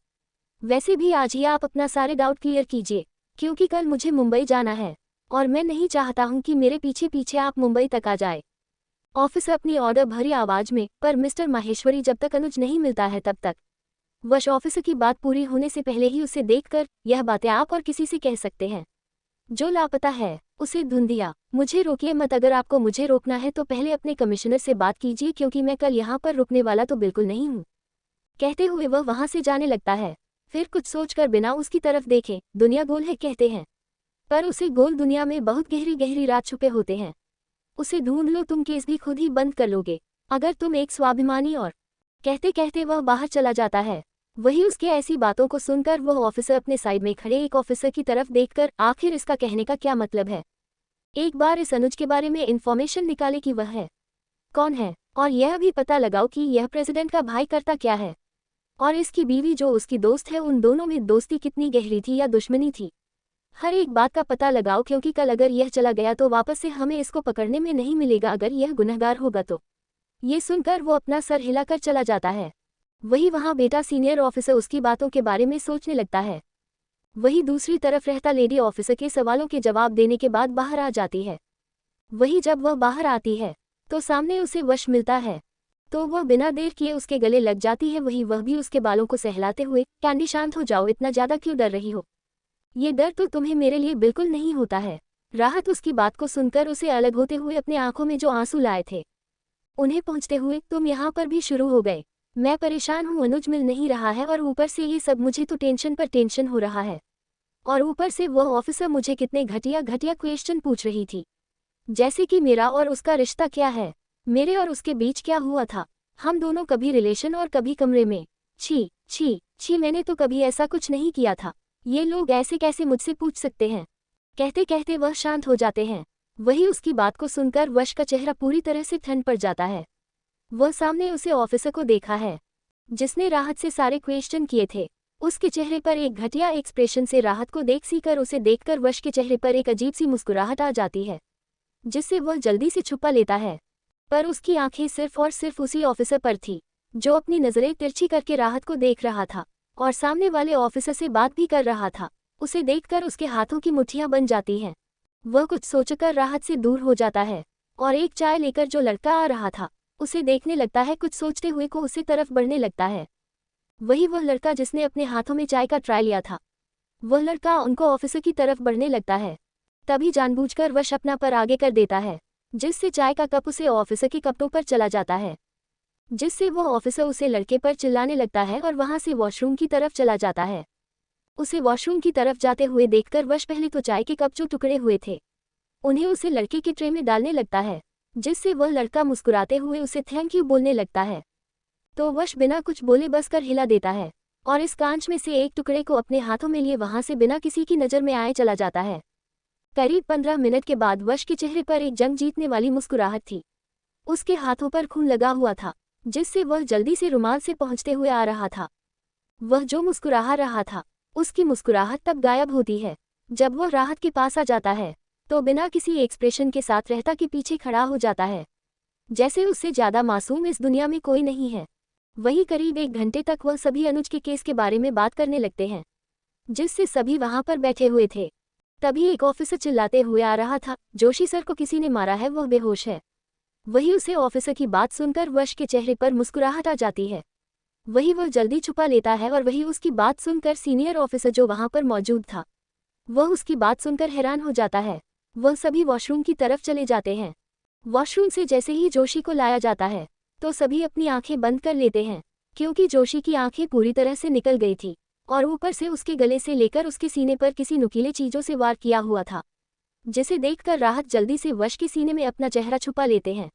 वैसे भी आज ही आप अपना सारे डाउट क्लियर कीजिए, क्योंकि कल मुझे मुंबई जाना है, और मैं नहीं चाहता हूँ कि मेरे पीछे पीछे आप मुंबई तक आ जाए। ऑफिसर अपनी ऑर्डर भरी आवाज में, पर मिस्टर माहेश्वरी जब तक अनुज नहीं मिलता है तब तक। वश ऑफिसर की बात पूरी होने से पहले ही उसे देखकर, यह बातें आप और किसी से कह सकते हैं जो लापता है, उसे धुंधिया। मुझे रोकिए मत, अगर आपको मुझे रोकना है तो पहले अपने कमिश्नर से बात कीजिए, क्योंकि मैं कल यहाँ पर रुकने वाला तो बिल्कुल नहीं हूँ। कहते हुए वह वहां से जाने लगता है। फिर कुछ सोचकर बिना उसकी तरफ देखे, दुनिया गोल है कहते हैं, पर उसे गोल दुनिया में बहुत गहरी गहरी रात छुपे होते हैं। उसे ढूंढ लो तुम, केस भी खुद ही बंद कर लोगे अगर तुम एक स्वाभिमानी। और कहते कहते वह बाहर चला जाता है। वही उसके ऐसी बातों को सुनकर वह ऑफिसर अपने साइड में खड़े एक ऑफिसर की तरफ देखकर, आखिर इसका कहने का क्या मतलब है? एक बार इस अनुज के बारे में इन्फॉर्मेशन निकाले कि वह है कौन है, और यह भी पता लगाओ कि यह प्रेसिडेंट का भाई करता क्या है, और इसकी बीवी जो उसकी दोस्त है, उन दोनों में दोस्ती कितनी गहरी थी या दुश्मनी थी। हर एक बात का पता लगाओ, क्योंकि कल अगर यह चला गया तो वापस से हमें इसको पकड़ने में नहीं मिलेगा अगर यह गुनहगार होगा तो। ये सुनकर वो अपना सर हिलाकर चला जाता है। वही वहाँ बेटा सीनियर ऑफिसर उसकी बातों के बारे में सोचने लगता है। वही दूसरी तरफ रहता लेडी ऑफिसर के सवालों के जवाब देने के बाद बाहर आ जाती है। वही जब वह बाहर आती है तो सामने उसे वश मिलता है, तो वह बिना देर किए उसके गले लग जाती है। वही वह भी उसके बालों को सहलाते हुए, कैंडी शांत हो जाओ, इतना ज्यादा क्यों डर रही हो? ये डर तो तुम्हें मेरे लिए बिल्कुल नहीं होता है। राहत उसकी बात को सुनकर उसे अलग होते हुए अपने आंखों में जो आंसू लाए थे उन्हें पहुंचते हुए, तुम यहाँ पर भी शुरू हो गए। मैं परेशान हूँ, अनुज मिल नहीं रहा है और ऊपर से ये सब, मुझे तो टेंशन पर टेंशन हो रहा है। और ऊपर से वह ऑफिसर मुझे कितने घटिया घटिया क्वेश्चन पूछ रही थी, जैसे कि मेरा और उसका रिश्ता क्या है, मेरे और उसके बीच क्या हुआ था, हम दोनों कभी रिलेशन और कभी कमरे में। छी छी छी, मैंने तो कभी ऐसा कुछ नहीं किया था। ये लोग ऐसे कैसे मुझसे पूछ सकते हैं? कहते कहते वह शांत हो जाते हैं। वही उसकी बात को सुनकर वश का चेहरा पूरी तरह से ठंड पड़ जाता है। वह सामने उसे ऑफिसर को देखा है जिसने राहत से सारे क्वेश्चन किए थे। उसके चेहरे पर एक घटिया एक्सप्रेशन से राहत को देख सीकर उसे देखकर वश के चेहरे पर एक अजीब सी मुस्कुराहट आ जाती है, जिससे वह जल्दी से छुपा लेता है। पर उसकी आंखें सिर्फ और सिर्फ उसी ऑफिसर पर थी जो अपनी नजरें तिरछी करके राहत को देख रहा था और सामने वाले ऑफिसर से बात भी कर रहा था। उसे देखकर उसके हाथों की मुट्ठियां बन जाती हैं। वह कुछ सोचकर राहत से दूर हो जाता है और एक चाय लेकर जो लड़का आ रहा था उसे देखने लगता है। कुछ सोचते हुए को उसी तरफ बढ़ने लगता है। वही वह लड़का जिसने अपने हाथों में चाय का ट्राई लिया था, वह लड़का उनको ऑफिसर की तरफ बढ़ने लगता है। तभी जानबूझकर वश अपना पर आगे कर देता है, जिससे चाय का कप उसे ऑफिसर के कपड़ों पर चला जाता है, जिससे वह ऑफिसर उसे लड़के पर चिल्लाने लगता है और वहां से वॉशरूम की तरफ चला जाता है। उसे वॉशरूम की तरफ जाते हुए देखकर वश पहले तो चाय के कप जो टुकड़े हुए थे उन्हें उसे लड़के के ट्रे में डालने लगता है, जिससे वह लड़का मुस्कुराते हुए उसे थैंक यू बोलने लगता है। तो वश बिना कुछ बोले बस कर हिला देता है और इस कांच में से एक टुकड़े को अपने हाथों में लिए वहां से बिना किसी की नज़र में आए चला जाता है। करीब 15 मिनट के बाद वश के चेहरे पर एक जंग जीतने वाली मुस्कुराहट थी। उसके हाथों पर खून लगा हुआ था, जिससे वह जल्दी से रुमाल से पहुंचते हुए आ रहा था। वह जो मुस्कुरा रहा था उसकी मुस्कुराहट तब गायब होती है जब वह राहत के पास आ जाता है, तो बिना किसी एक्सप्रेशन के साथ रहता के पीछे खड़ा हो जाता है, जैसे उससे ज्यादा मासूम इस दुनिया में कोई नहीं है। वही करीब 1 घंटे तक वह सभी अनुज के केस के बारे में बात करने लगते हैं, जिससे सभी वहां पर बैठे हुए थे। तभी एक ऑफिसर चिल्लाते हुए आ रहा था, जोशी सर को किसी ने मारा है, वह बेहोश है। वही उसे ऑफिसर की बात सुनकर वश के चेहरे पर मुस्कुराहट आ जाती है। वही वह जल्दी छुपा लेता है और वही उसकी बात सुनकर सीनियर ऑफिसर जो वहां पर मौजूद था वह उसकी बात सुनकर हैरान हो जाता है। वह सभी वॉशरूम की तरफ चले जाते हैं। वॉशरूम से जैसे ही जोशी को लाया जाता है तो सभी अपनी आंखें बंद कर लेते हैं, क्योंकि जोशी की आंखें पूरी तरह से निकल गई थी और ऊपर से उसके गले से लेकर उसके सीने पर किसी नुकीले चीजों से वार किया हुआ था, जिसे देखकर राहत जल्दी से वश के सीने में अपना चेहरा छुपा लेते हैं।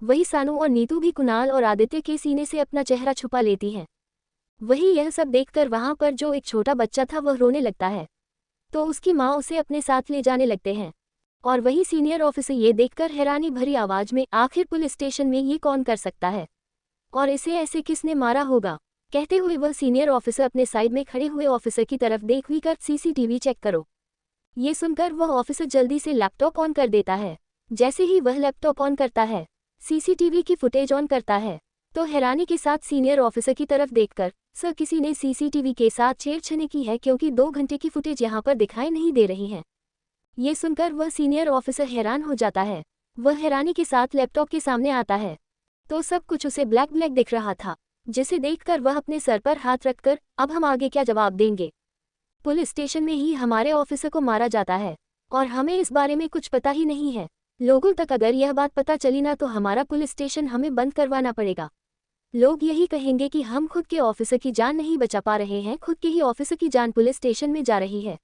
वही सानू और नीतू भी कुणाल और आदित्य के सीने से अपना चेहरा छुपा लेती हैं। वही यह सब देखकर वहां पर जो एक छोटा बच्चा था वह रोने लगता है, तो उसकी माँ उसे अपने साथ ले जाने लगते हैं। और वही सीनियर ऑफिसर ये देखकर हैरानी भरी आवाज में, आखिर पुलिस स्टेशन में ये कौन कर सकता है और इसे ऐसे किसने मारा होगा? कहते हुए वह सीनियर ऑफिसर अपने साइड में खड़े हुए ऑफिसर की तरफ देख कर सीसीटीवी चेक करो। ये सुनकर वह ऑफिसर जल्दी से लैपटॉप ऑन कर देता है। जैसे ही वह लैपटॉप ऑन करता है, सीसीटीवी की फुटेज ऑन करता है, तो हैरानी के साथ सीनियर ऑफिसर की तरफ देखकर, सर किसी ने सीसीटीवी के साथ छेड़छाड़ी की है, क्योंकि 2 घंटे की फुटेज यहाँ पर दिखाई नहीं दे रही है। ये सुनकर वह सीनियर ऑफिसर हैरान हो जाता है। वह हैरानी के साथ लैपटॉप के सामने आता है तो सब कुछ उसे ब्लैक ब्लैक दिख रहा था, जिसे देखकर वह अपने सर पर हाथ रखकर अब हम आगे क्या जवाब देंगे। पुलिस स्टेशन में ही हमारे ऑफिसर को मारा जाता है और हमें इस बारे में कुछ पता ही नहीं है। लोगों तक अगर यह बात पता चली ना तो हमारा पुलिस स्टेशन हमें बंद करवाना पड़ेगा। लोग यही कहेंगे कि हम खुद के ऑफिसर की जान नहीं बचा पा रहे हैं, खुद के ही ऑफिसर की जान पुलिस स्टेशन में जा रही है,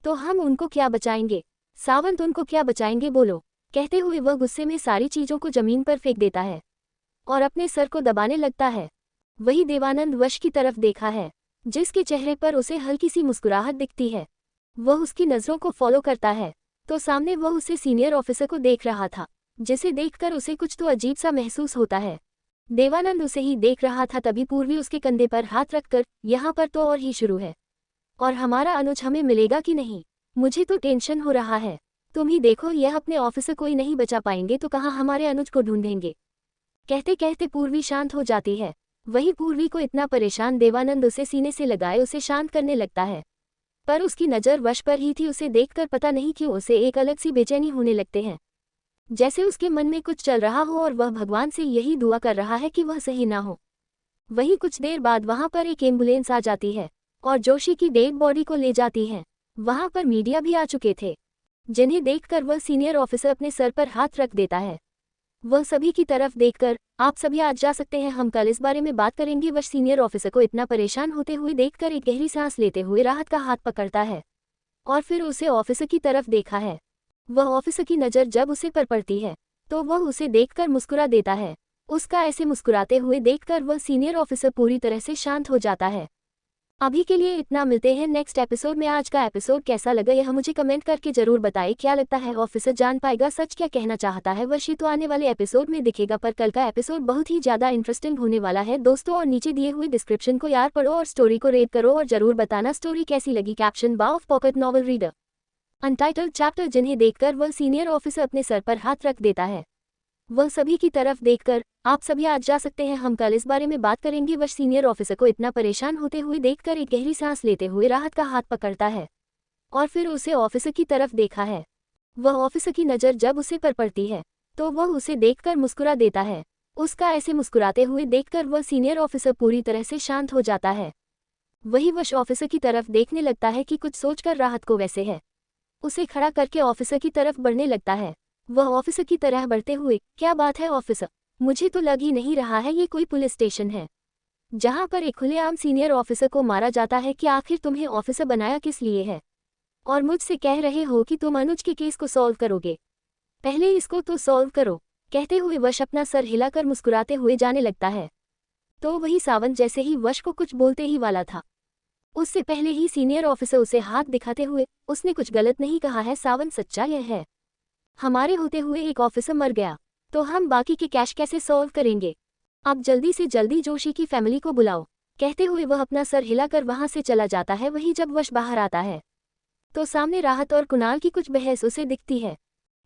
तो हम उनको क्या बचाएंगे। सावंत उनको क्या बचाएंगे बोलो, कहते हुए वह गुस्से में सारी चीजों को जमीन पर फेंक देता है और अपने सर को दबाने लगता है। वही देवानंद वश की तरफ देखा है, जिसके चेहरे पर उसे हल्की सी मुस्कुराहट दिखती है। वह उसकी नजरों को फॉलो करता है तो सामने वह उसे सीनियर ऑफिसर को देख रहा था, जिसे देखकर उसे कुछ तो अजीब सा महसूस होता है। देवानंद उसे ही देख रहा था, तभी पूर्वी उसके कंधे पर हाथ रखकर, यहाँ पर तो और ही शुरू है, और हमारा अनुज हमें मिलेगा कि नहीं, मुझे तो टेंशन हो रहा है। तुम ही देखो, यह अपने ऑफिसर को ही नहीं बचा पाएंगे तो कहाँ हमारे अनुज को ढूंढेंगे। कहते कहते पूर्वी शांत हो जाती है। वही पूर्वी को इतना परेशान देवानंद उसे सीने से लगाए उसे शांत करने लगता है, पर उसकी नज़र वश पर ही थी। उसे देखकर पता नहीं क्यों उसे एक अलग सी बेचैनी होने लगते हैं, जैसे उसके मन में कुछ चल रहा हो और वह भगवान से यही दुआ कर रहा है कि वह सही ना हो। वही कुछ देर बाद वहां पर एक एम्बुलेंस आ जाती है और जोशी की डेड बॉडी को ले जाती है। वहां पर मीडिया भी आ चुके थे, जिन्हें देखकर वह सीनियर ऑफिसर अपने सर पर हाथ रख देता है। वह सभी की तरफ देखकर, आप सभी आज जा सकते हैं, हम कल इस बारे में बात करेंगे। वह सीनियर ऑफिसर को इतना परेशान होते हुए देखकर एक गहरी सांस लेते हुए राहत का हाथ पकड़ता है और फिर उसे ऑफिसर की तरफ देखा है। वह ऑफिसर की नज़र जब उसे पर पड़ती है तो वह उसे देखकर मुस्कुरा देता है। उसका ऐसे मुस्कुराते हुए देखकर वह सीनियर ऑफिसर पूरी तरह से शांत हो जाता है। अभी के लिए इतना, मिलते हैं नेक्स्ट एपिसोड में। आज का एपिसोड कैसा लगा यह मुझे कमेंट करके जरूर बताएं। क्या लगता है ऑफिसर जान पाएगा सच, क्या कहना चाहता है वश, तो आने वाले एपिसोड में दिखेगा। पर कल का एपिसोड बहुत ही ज्यादा इंटरेस्टिंग होने वाला है दोस्तों, और नीचे दिए हुए डिस्क्रिप्शन को यार पढ़ो और स्टोरी को रेट करो और जरूर बताना स्टोरी कैसी लगी। कैप्शन बा of pocket novel reader untitled chapter, जिन्हें देखकर वह सीनियर ऑफिसर अपने सर पर हाथ रख देता है। वह सभी की तरफ देखकर, आप सभी आज जा सकते हैं, हम कल इस बारे में बात करेंगे। वह सीनियर ऑफिसर को इतना परेशान होते हुए देखकर एक गहरी सांस लेते हुए राहत का हाथ पकड़ता है और फिर उसे ऑफिसर की तरफ देखा है। वह ऑफिसर की नज़र जब उसे पर पड़ती है तो वह उसे देखकर मुस्कुरा देता है। उसका ऐसे मुस्कुराते हुए देखकर वह सीनियर ऑफिसर पूरी तरह से शांत हो जाता है। वही वश ऑफिसर की तरफ देखने लगता है कि कुछ सोचकर राहत को वैसे है, उसे खड़ा करके ऑफिसर की तरफ बढ़ने लगता है। वह ऑफिसर की तरह बढ़ते हुए, क्या बात है ऑफिसर, मुझे तो लग ही नहीं रहा है ये कोई पुलिस स्टेशन है जहां पर एक खुलेआम सीनियर ऑफिसर को मारा जाता है। कि आखिर तुम्हें ऑफिसर बनाया किस लिए है, और मुझसे कह रहे हो कि तुम अनुज के केस को सॉल्व करोगे, पहले इसको तो सॉल्व करो। कहते हुए वश अपना सर हिलाकर मुस्कुराते हुए जाने लगता है। तो वही सावंत जैसे ही वश को कुछ बोलते ही वाला था, उससे पहले ही सीनियर ऑफिसर उसे हाथ दिखाते हुए, उसने कुछ गलत नहीं कहा है सावंत, सच्चा यह है, हमारे होते हुए एक ऑफिसर मर गया तो हम बाकी के कैश कैसे सॉल्व करेंगे, अब जल्दी से जल्दी जोशी की फैमिली को बुलाओ। कहते हुए वह अपना सर हिलाकर वहां से चला जाता है। वही जब वश बाहर आता है तो सामने राहत और कुणाल की कुछ बहस उसे दिखती है,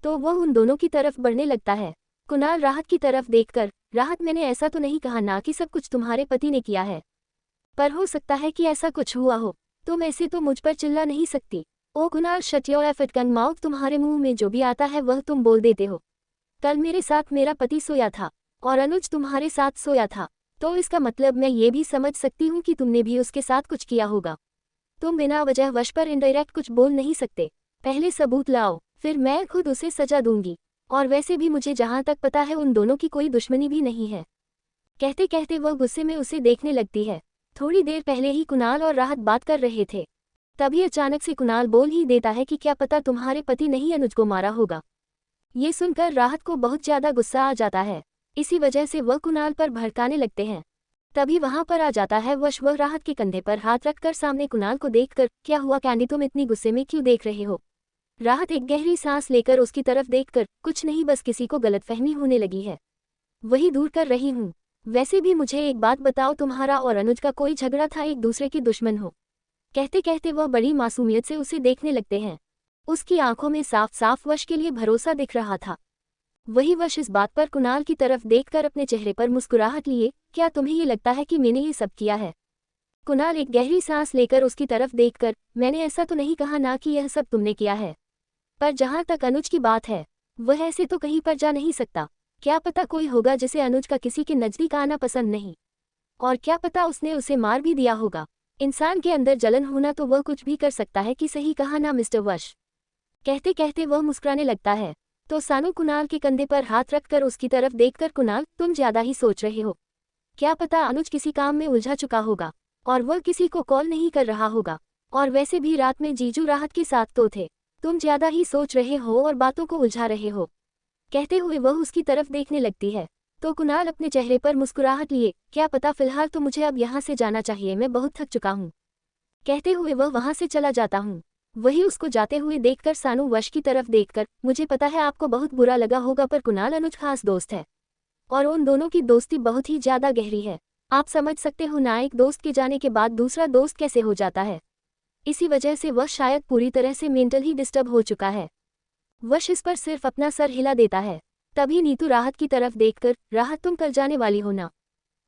तो वह उन दोनों की तरफ बढ़ने लगता है। कुणाल राहत की तरफ देखकर, राहत मैंने ऐसा तो नहीं कहा ना कि सब कुछ तुम्हारे पति ने किया है, पर हो सकता है कि ऐसा कुछ हुआ हो, तुम ऐसे तो मुझ पर चिल्ला नहीं सकती। ओ कुणाल, शट योर एफिट माउथ, तुम्हारे मुंह में जो भी आता है वह तुम बोल देते हो। कल मेरे साथ मेरा पति सोया था और अनुज तुम्हारे साथ सोया था, तो इसका मतलब मैं ये भी समझ सकती हूँ कि तुमने भी उसके साथ कुछ किया होगा। तुम बिना वजह वश पर इनडायरेक्ट कुछ बोल नहीं सकते, पहले सबूत लाओ, फिर मैं खुद उसे सजा दूंगी। और वैसे भी मुझे जहाँ तक पता है उन दोनों की कोई दुश्मनी भी नहीं है। कहते कहते वह गुस्से में उसे देखने लगती है। थोड़ी देर पहले ही कुणाल और राहत बात कर रहे थे, तभी अचानक से कुणाल बोल ही देता है कि क्या पता तुम्हारे पति ने ही अनुज को मारा होगा। ये सुनकर राहत को बहुत ज्यादा गुस्सा आ जाता है, इसी वजह से वह कुणाल पर भड़काने लगते हैं। तभी वहां पर आ जाता है वश। वह राहत के कंधे पर हाथ रखकर सामने कुणाल को देखकर, क्या हुआ कैंडी, तुम इतनी गुस्से में क्यों देख रहे हो। राहत एक गहरी सांस लेकर उसकी तरफ देखकर, कुछ नहीं, बस किसी को गलतफहमी होने लगी है, वही दूर कर रही हूँ। वैसे भी मुझे एक बात बताओ, तुम्हारा और अनुज का कोई झगड़ा था, एक दूसरे के दुश्मन हो। कहते कहते वह बड़ी मासूमियत से उसे देखने लगते हैं। उसकी आंखों में साफ साफ वश के लिए भरोसा दिख रहा था। वही वश इस बात पर कुणाल की तरफ देखकर अपने चेहरे पर मुस्कुराहट लिए, क्या तुम्हें ये लगता है कि मैंने ये सब किया है। कुणाल एक गहरी सांस लेकर उसकी तरफ देखकर, मैंने ऐसा तो नहीं कहा ना कि यह सब तुमने किया है, पर जहां तक अनुज की बात है वह ऐसे तो कहीं पर जा नहीं सकता। क्या पता कोई होगा जिसे अनुज का किसी के नजदीक आना पसंद नहीं, और क्या पता उसने उसे मार भी दिया होगा। इंसान के अंदर जलन होना तो वह कुछ भी कर सकता है कि सही कहा ना मिस्टर वश। कहते कहते वह मुस्कुराने लगता है। तो सानू कुणाल के कंधे पर हाथ रखकर उसकी तरफ देखकर, कुणाल तुम ज्यादा ही सोच रहे हो। क्या पता अनुज किसी काम में उलझा चुका होगा और वह किसी को कॉल नहीं कर रहा होगा, और वैसे भी रात में जीजू राहत के साथ तो थे। तुम ज्यादा ही सोच रहे हो और बातों को उलझा रहे हो। कहते हुए वह उसकी तरफ देखने लगती है। तो कुणाल अपने चेहरे पर मुस्कुराहट लिए, क्या पता फिलहाल तो मुझे अब यहाँ से जाना चाहिए, मैं बहुत थक चुका हूँ। कहते हुए वह वहाँ से चला जाता हूँ। वही उसको जाते हुए देखकर सानू वश की तरफ देखकर, मुझे पता है आपको बहुत बुरा लगा होगा पर कुणाल अनुज खास दोस्त है और उन दोनों की दोस्ती बहुत ही ज्यादा गहरी है। आप समझ सकते हो ना, एक दोस्त के जाने के बाद दूसरा दोस्त कैसे हो जाता है। इसी वजह से वह शायद पूरी तरह से मेंटल ही डिस्टर्ब हो चुका है। वश इस पर सिर्फ अपना सर हिला देता है। तभी नीतू राहत की तरफ देखकर, राहत तुम कल जाने वाली हो ना।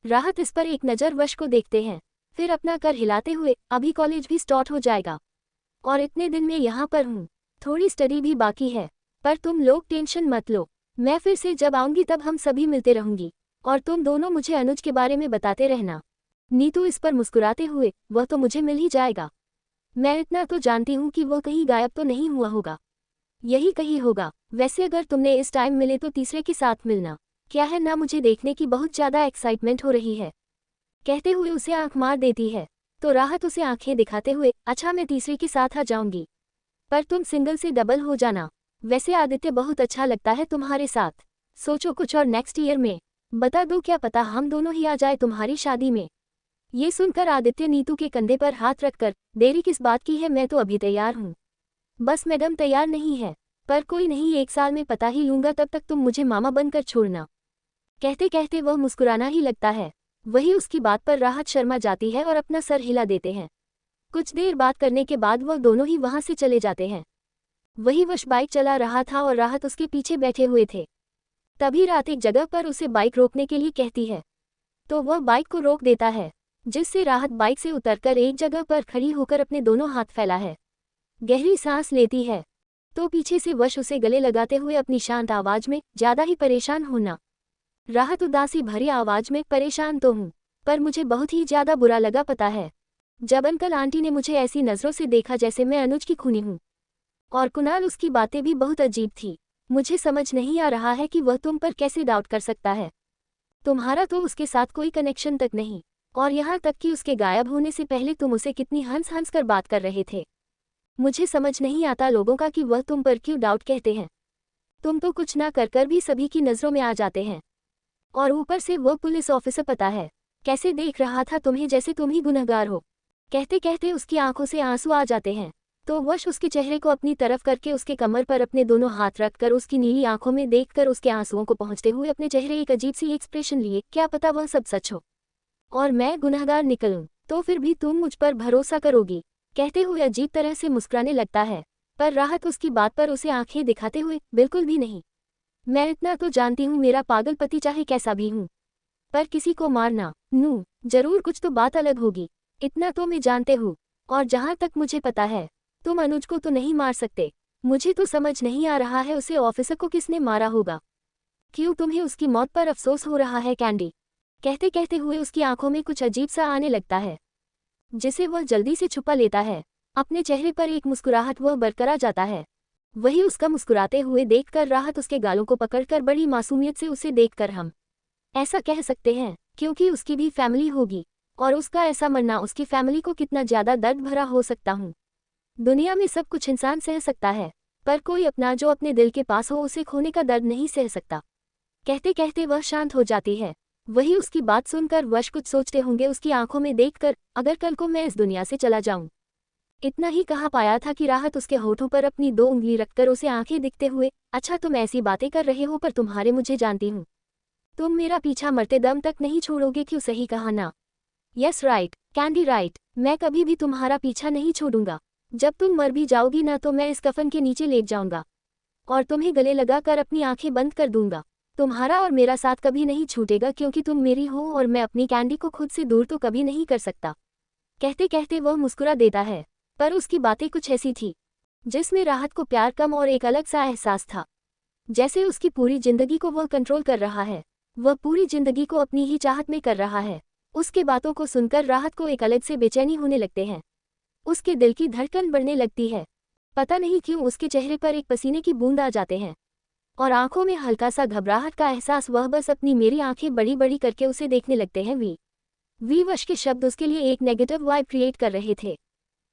राहत इस पर एक नज़र वश को देखते हैं, फिर अपना कर हिलाते हुए, अभी कॉलेज भी स्टार्ट हो जाएगा और इतने दिन में यहाँ पर हूँ, थोड़ी स्टडी भी बाकी है, पर तुम लोग टेंशन मत लो, मैं फिर से जब आऊंगी तब हम सभी मिलते रहूंगी और तुम दोनों मुझे अनुज के बारे में बताते रहना। नीतू इस पर मुस्कुराते हुए, वह तो मुझे मिल ही जाएगा, मैं इतना तो जानती हूँ कि वह कहीं गायब तो नहीं हुआ होगा, यही कहीं होगा। वैसे अगर तुमने इस टाइम मिले तो तीसरे के साथ मिलना, क्या है ना, मुझे देखने की बहुत ज़्यादा एक्साइटमेंट हो रही है। कहते हुए उसे आंख मार देती है। तो राहत उसे आंखें दिखाते हुए, अच्छा मैं तीसरे के साथ आ जाऊंगी, पर तुम सिंगल से डबल हो जाना। वैसे आदित्य बहुत अच्छा लगता है तुम्हारे साथ, सोचो कुछ और नेक्स्ट ईयर में बता दो, क्या पता हम दोनों ही आ जाए तुम्हारी शादी में। ये सुनकर आदित्य नीतू के कंधे पर हाथ रखकर, देरी किस बात की है, मैं तो अभी तैयार हूँ। बस मैडम तैयार नहीं है, पर कोई नहीं, 1 साल में पता ही लूंगा, तब तक तुम मुझे मामा बनकर छोड़ना। कहते कहते वह मुस्कुराना ही लगता है। वही उसकी बात पर राहत शर्मा जाती है और अपना सर हिला देते हैं। कुछ देर बात करने के बाद वह दोनों ही वहां से चले जाते हैं। वही वश बाइक चला रहा था और राहत उसके पीछे बैठे हुए थे। तभी रात एक जगह पर उसे बाइक रोकने के लिए कहती है, तो वह बाइक को रोक देता है, जिससे राहत बाइक से उतरकर एक जगह पर खड़ी होकर अपने दोनों हाथ फैला है, गहरी सांस लेती है। तो पीछे से वश उसे गले लगाते हुए अपनी शांत आवाज में, ज्यादा ही परेशान होना। राहत उदासी भरी आवाज में, परेशान तो हूँ, पर मुझे बहुत ही ज्यादा बुरा लगा पता है, जब अंकल आंटी ने मुझे ऐसी नजरों से देखा जैसे मैं अनुज की खूनी हूँ। और कुणाल उसकी बातें भी बहुत अजीब थी। मुझे समझ नहीं आ रहा है कि वह तुम पर कैसे डाउट कर सकता है। तुम्हारा तो उसके साथ कोई कनेक्शन तक नहीं, और यहाँ तक कि उसके गायब होने से पहले तुम उसे कितनी हंस हंस कर बात कर रहे थे। मुझे समझ नहीं आता लोगों का कि वह तुम पर क्यों डाउट कहते हैं। तुम तो कुछ ना कर भी सभी की नज़रों में आ जाते हैं, और ऊपर से वह पुलिस ऑफिसर पता है कैसे देख रहा था तुम्हें, जैसे तुम ही गुनहगार हो। कहते कहते उसकी आंखों से आंसू आ जाते हैं। तो वश उसके चेहरे को अपनी तरफ करके उसके कमर पर अपने दोनों हाथ रखकर उसकी नीली आंखों में देखकर उसके आंसुओं को पहुंचते हुए अपने चेहरे एक अजीब सी एक्सप्रेशन लिए, क्या पता वह सब सच हो और मैं गुनहगार निकलूं, तो फिर भी तुम मुझ पर भरोसा करोगी। कहते हुए अजीब तरह से मुस्कुराने लगता है, पर राहत उसकी बात पर उसे आंखें दिखाते हुए, बिल्कुल भी नहीं, मैं इतना तो जानती हूँ, मेरा पागल पति चाहे कैसा भी हूँ, पर किसी को मारना नू जरूर कुछ तो बात अलग होगी, इतना तो मैं जानते हूँ। और जहाँ तक मुझे पता है तुम अनुज को तो नहीं मार सकते। मुझे तो समझ नहीं आ रहा है उसे ऑफिसर को किसने मारा होगा। क्यों तुम्हें उसकी मौत पर अफसोस हो रहा है कैंडी? कहते कहते हुए उसकी आंखों में कुछ अजीब सा आने लगता है, जिसे वह जल्दी से छुपा लेता है। अपने चेहरे पर एक मुस्कुराहट वह बरकरार जाता है। वही उसका मुस्कुराते हुए देखकर राहत उसके गालों को पकड़कर बड़ी मासूमियत से उसे देखकर हम ऐसा कह सकते हैं, क्योंकि उसकी भी फैमिली होगी, और उसका ऐसा मरना उसकी फैमिली को कितना ज्यादा दर्द भरा हो सकता हूँ। दुनिया में सब कुछ इंसान सह सकता है, पर कोई अपना जो अपने दिल के पास हो उसे खोने का दर्द नहीं सह सकता। कहते कहते वह शांत हो जाती है। वही उसकी बात सुनकर वश कुछ सोचते होंगे उसकी आंखों में देखकर, अगर कल को मैं इस दुनिया से चला जाऊं। इतना ही कहा पाया था कि राहत उसके होठों पर अपनी 2 उंगली रखकर उसे आंखें दिखते हुए, अच्छा तुम ऐसी बातें कर रहे हो पर तुम्हारे मुझे जानती हूँ, तुम मेरा पीछा मरते दम तक नहीं छोड़ोगे, क्यों सही कहा ना? यस राइट कैंडी राइट, मैं कभी भी तुम्हारा पीछा नहीं छोड़ूंगा। जब तुम मर भी जाओगी ना तो मैं इस कफन के नीचे लेट जाऊंगा और तुम्हें गले लगाकर अपनी आंखें बंद कर दूंगा। तुम्हारा और मेरा साथ कभी नहीं छूटेगा, क्योंकि तुम मेरी हो और मैं अपनी कैंडी को खुद से दूर तो कभी नहीं कर सकता। कहते कहते वह मुस्कुरा देता है, पर उसकी बातें कुछ ऐसी थी जिसमें राहत को प्यार कम और एक अलग सा एहसास था। जैसे उसकी पूरी जिंदगी को वह कंट्रोल कर रहा है, वह पूरी जिंदगी को अपनी ही चाहत में कर रहा है। उसके बातों को सुनकर राहत को एक अलग से बेचैनी होने लगते हैं। उसके दिल की धड़कन बढ़ने लगती है। पता नहीं क्यों उसके चेहरे पर एक पसीने की बूंद आ जाते हैं और आंखों में हल्का सा घबराहट का एहसास। वह बस अपनी मेरी आंखें बड़ी बड़ी करके उसे देखने लगते हैं। वी वश के शब्द उसके लिए एक नेगेटिव वाइब क्रिएट कर रहे थे,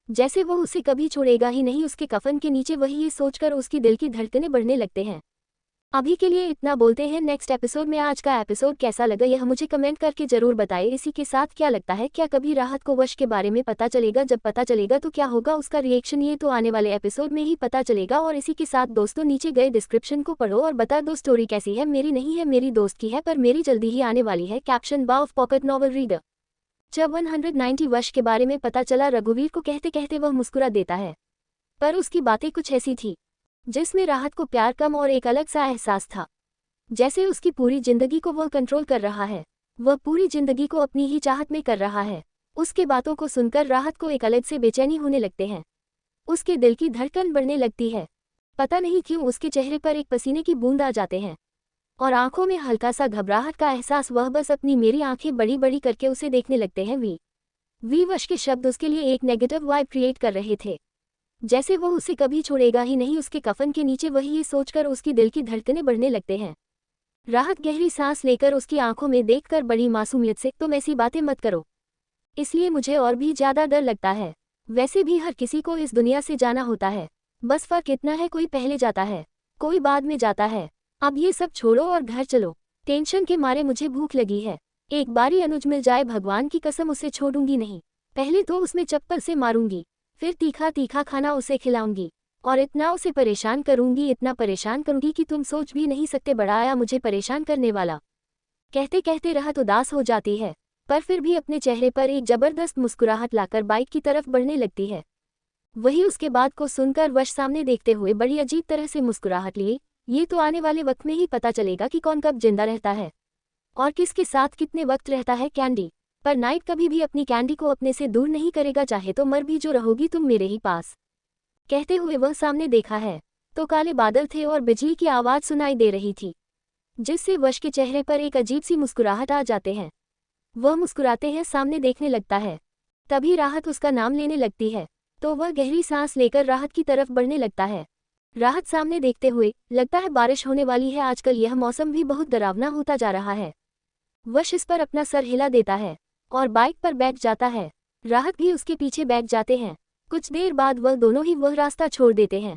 जैसे वो उसे कभी छोड़ेगा ही नहीं। उसके कफन के नीचे वही ये सोचकर उसकी दिल की धड़कनें बढ़ने लगते हैं। अभी के लिए इतना बोलते हैं नेक्स्ट एपिसोड में। आज का एपिसोड कैसा लगा यह मुझे कमेंट करके जरूर बताएं। इसी के साथ क्या लगता है, क्या कभी राहत को वश के बारे में पता चलेगा? जब पता चलेगा तो क्या होगा उसका रिएक्शन, ये तो आने वाले एपिसोड में ही पता चलेगा। और इसी के साथ दोस्तों नीचे गए डिस्क्रिप्शन को पढ़ो और बता दो स्टोरी कैसी है। मेरी नहीं है, मेरी दोस्त की है, पर मेरी जल्दी ही आने वाली है। कैप्शन बाव पॉकेट नॉवल रीडर। जब 190 वश के बारे में पता चला, रघुवीर को कहते कहते वह मुस्कुरा देता है, पर उसकी बातें कुछ ऐसी थी जिसमें राहत को प्यार कम और एक अलग सा एहसास था, जैसे उसकी पूरी जिंदगी को वह कंट्रोल कर रहा है, वह पूरी जिंदगी को अपनी ही चाहत में कर रहा है। उसके बातों को सुनकर राहत को एक अलग से बेचैनी होने लगते हैं। उसके दिल की धड़कन बढ़ने लगती है। पता नहीं क्यों उसके चेहरे पर एक पसीने की बूंद आ जाते हैं और आंखों में हल्का सा घबराहट का एहसास। वह बस अपनी मेरी आंखें बड़ी बड़ी करके उसे देखने लगते हैं। वी वश के शब्द उसके लिए एक नेगेटिव वाइब क्रिएट कर रहे थे, जैसे वो उसे कभी छोड़ेगा ही नहीं। उसके कफन के नीचे वही ये सोचकर उसकी दिल की धड़कनें बढ़ने लगते हैं। राहत गहरी सांस लेकर उसकी आंखों में देखकर बड़ी मासूमियत से, तुम ऐसी बातें मत करो, इसलिए मुझे और भी ज्यादा डर लगता है। वैसे भी हर किसी को इस दुनिया से जाना होता है, बस फर्क इतना है कोई पहले जाता है, कोई बाद में जाता है। अब ये सब छोड़ो और घर चलो, टेंशन के मारे मुझे भूख लगी है। एक बारी अनुज मिल जाए, भगवान की कसम उसे छोड़ूंगी नहीं। पहले तो उसमें चप्पल से मारूंगी, फिर तीखा तीखा खाना उसे खिलाऊंगी और इतना उसे परेशान करूंगी, इतना परेशान करूंगी कि तुम सोच भी नहीं सकते। बड़ा आया मुझे परेशान करने वाला। कहते कहते राहत उदास हो जाती है, पर फिर भी अपने चेहरे पर एक जबरदस्त मुस्कुराहट लाकर बाइक की तरफ बढ़ने लगती है। वही उसके बाद को सुनकर वश सामने देखते हुए बड़ी अजीब तरह से मुस्कुराहट लिए। ये तो आने वाले वक्त में ही पता चलेगा कि कौन कब जिंदा रहता है और किसके साथ कितने वक्त रहता है। कैंडी, पर नाइट कभी भी अपनी कैंडी को अपने से दूर नहीं करेगा, चाहे तो मर भी जो रहोगी तुम मेरे ही पास। कहते हुए वह सामने देखा है तो काले बादल थे और बिजली की आवाज सुनाई दे रही थी, जिससे वश के चेहरे पर एक अजीब सी मुस्कुराहट आ जाते हैं। वह मुस्कुराते हैं, सामने देखने लगता है। तभी राहत उसका नाम लेने लगती है, तो वह गहरी सांस लेकर राहत की तरफ बढ़ने लगता है। राहत सामने देखते हुए, लगता है बारिश होने वाली है, आजकल यह मौसम भी बहुत डरावना होता जा रहा है। वश इस पर अपना सर हिला देता है और बाइक पर बैठ जाता है। राहत भी उसके पीछे बैठ जाते हैं। कुछ देर बाद वह दोनों ही वह रास्ता छोड़ देते हैं।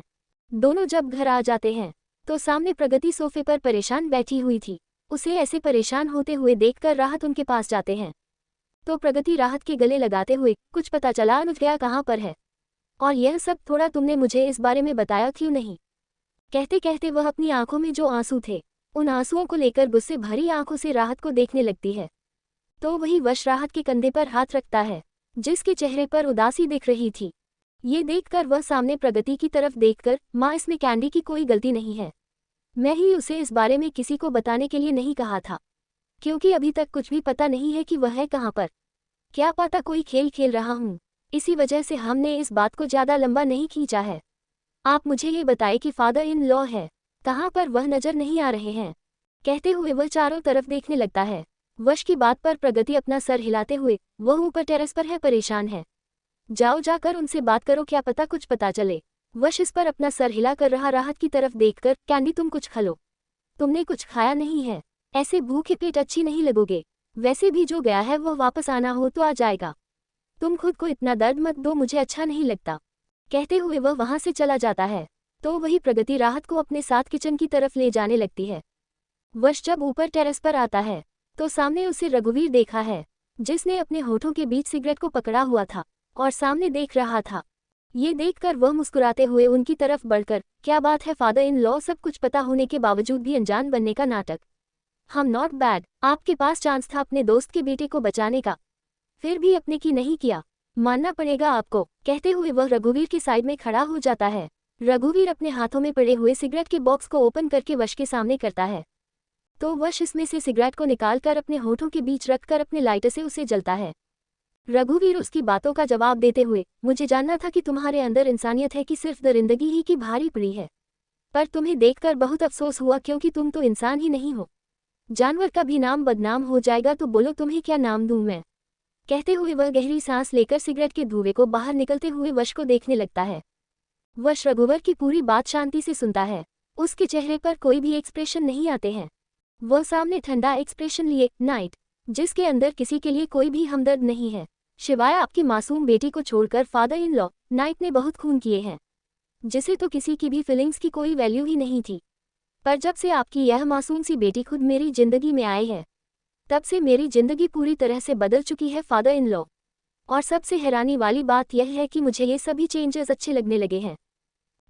दोनों जब घर आ जाते हैं तो सामने प्रगति सोफे पर परेशान बैठी हुई थी। उसे ऐसे परेशान होते हुए देखकर राहत उनके पास जाते हैं, तो प्रगति राहत के गले लगाते हुए, कुछ पता चला अनुज गया कहाँ पर है? और यह सब थोड़ा तुमने मुझे इस बारे में बताया क्यों नहीं? कहते कहते वह अपनी आंखों में जो आंसू थे, उन आंसुओं को लेकर गुस्से भरी आंखों से राहत को देखने लगती है। तो वही वश राहत के कंधे पर हाथ रखता है, जिसके चेहरे पर उदासी दिख रही थी। ये देखकर वह सामने प्रगति की तरफ देखकर, माँ इसमें कैंडी की कोई गलती नहीं है, मैं ही उसे इस बारे में किसी को बताने के लिए नहीं कहा था, क्योंकि अभी तक कुछ भी पता नहीं है कि वह है कहाँ पर। क्या पता कोई खेल खेल रहा हूँ, इसी वजह से हमने इस बात को ज़्यादा लंबा नहीं खींचा है। आप मुझे ये बताएं कि फादर इन लॉ है कहाँ पर, वह नजर नहीं आ रहे हैं। कहते हुए वह चारों तरफ देखने लगता है। वश की बात पर प्रगति अपना सर हिलाते हुए, वह ऊपर टेरेस पर है, परेशान है, जाओ जाकर उनसे बात करो, क्या पता कुछ पता चले। वश इस पर अपना सर हिला कर रहा राहत की तरफ देखकर, कैंडी तुम कुछ खा लो, तुमने कुछ खाया नहीं है, ऐसे भूखे पेट अच्छी नहीं लगोगे। वैसे भी जो गया है वह वापस आना हो तो आ जाएगा, तुम खुद को इतना दर्द मत दो, मुझे अच्छा नहीं लगता। कहते हुए वह वहां से चला जाता है। तो वही प्रगति राहत को अपने साथ किचन की तरफ ले जाने लगती है। वश जब ऊपर टेरेस पर आता है तो सामने उसे रघुवीर देखा है, जिसने अपने होठों के बीच सिगरेट को पकड़ा हुआ था और सामने देख रहा था। ये देखकर वह मुस्कुराते हुए उनकी तरफ बढ़कर, क्या बात है फादर इन लॉ, सब कुछ पता होने के बावजूद भी अनजान बनने का नाटक। हम नॉट बैड, आपके पास चांस था अपने दोस्त के बेटे को बचाने का, फिर भी अपने की नहीं किया, मानना पड़ेगा आपको। कहते हुए वह रघुवीर की साइड में खड़ा हो जाता है। रघुवीर अपने हाथों में पड़े हुए सिगरेट के बॉक्स को ओपन करके वश के सामने करता है, तो वश इसमें से सिगरेट को निकालकर अपने होठों के बीच रखकर अपने लाइटर से उसे जलता है। रघुवीर उसकी बातों का जवाब देते हुए, मुझे जानना था कि तुम्हारे अंदर इंसानियत है कि सिर्फ दरिंदगी ही की भारी पड़ी है। पर तुम्हें देखकर बहुत अफसोस हुआ क्योंकि तुम तो इंसान ही नहीं हो। जानवर का भी नाम बदनाम हो जाएगा तो बोलो तुम्हें क्या नाम दूं मैं। कहते हुए वह गहरी सांस लेकर सिगरेट के धुएं को बाहर निकलते हुए वश को देखने लगता है। वश रघुवर की पूरी बात शांति से सुनता है। उसके चेहरे पर कोई भी एक्सप्रेशन नहीं आते हैं। वह सामने ठंडा एक्सप्रेशन लिए नाइट, जिसके अंदर किसी के लिए कोई भी हमदर्द नहीं है, शिवाय आपकी मासूम बेटी को छोड़कर फादर इन लॉ नाइट ने बहुत खून किए हैं, जिसे तो किसी की भी फीलिंग्स की कोई वैल्यू ही नहीं थी। पर जब से आपकी यह मासूम सी बेटी खुद मेरी जिंदगी में आई है, तब से मेरी जिंदगी पूरी तरह से बदल चुकी है फादर इन लॉ। और सबसे हैरानी वाली बात यह है कि मुझे ये सभी चेंजेस अच्छे लगने लगे हैं।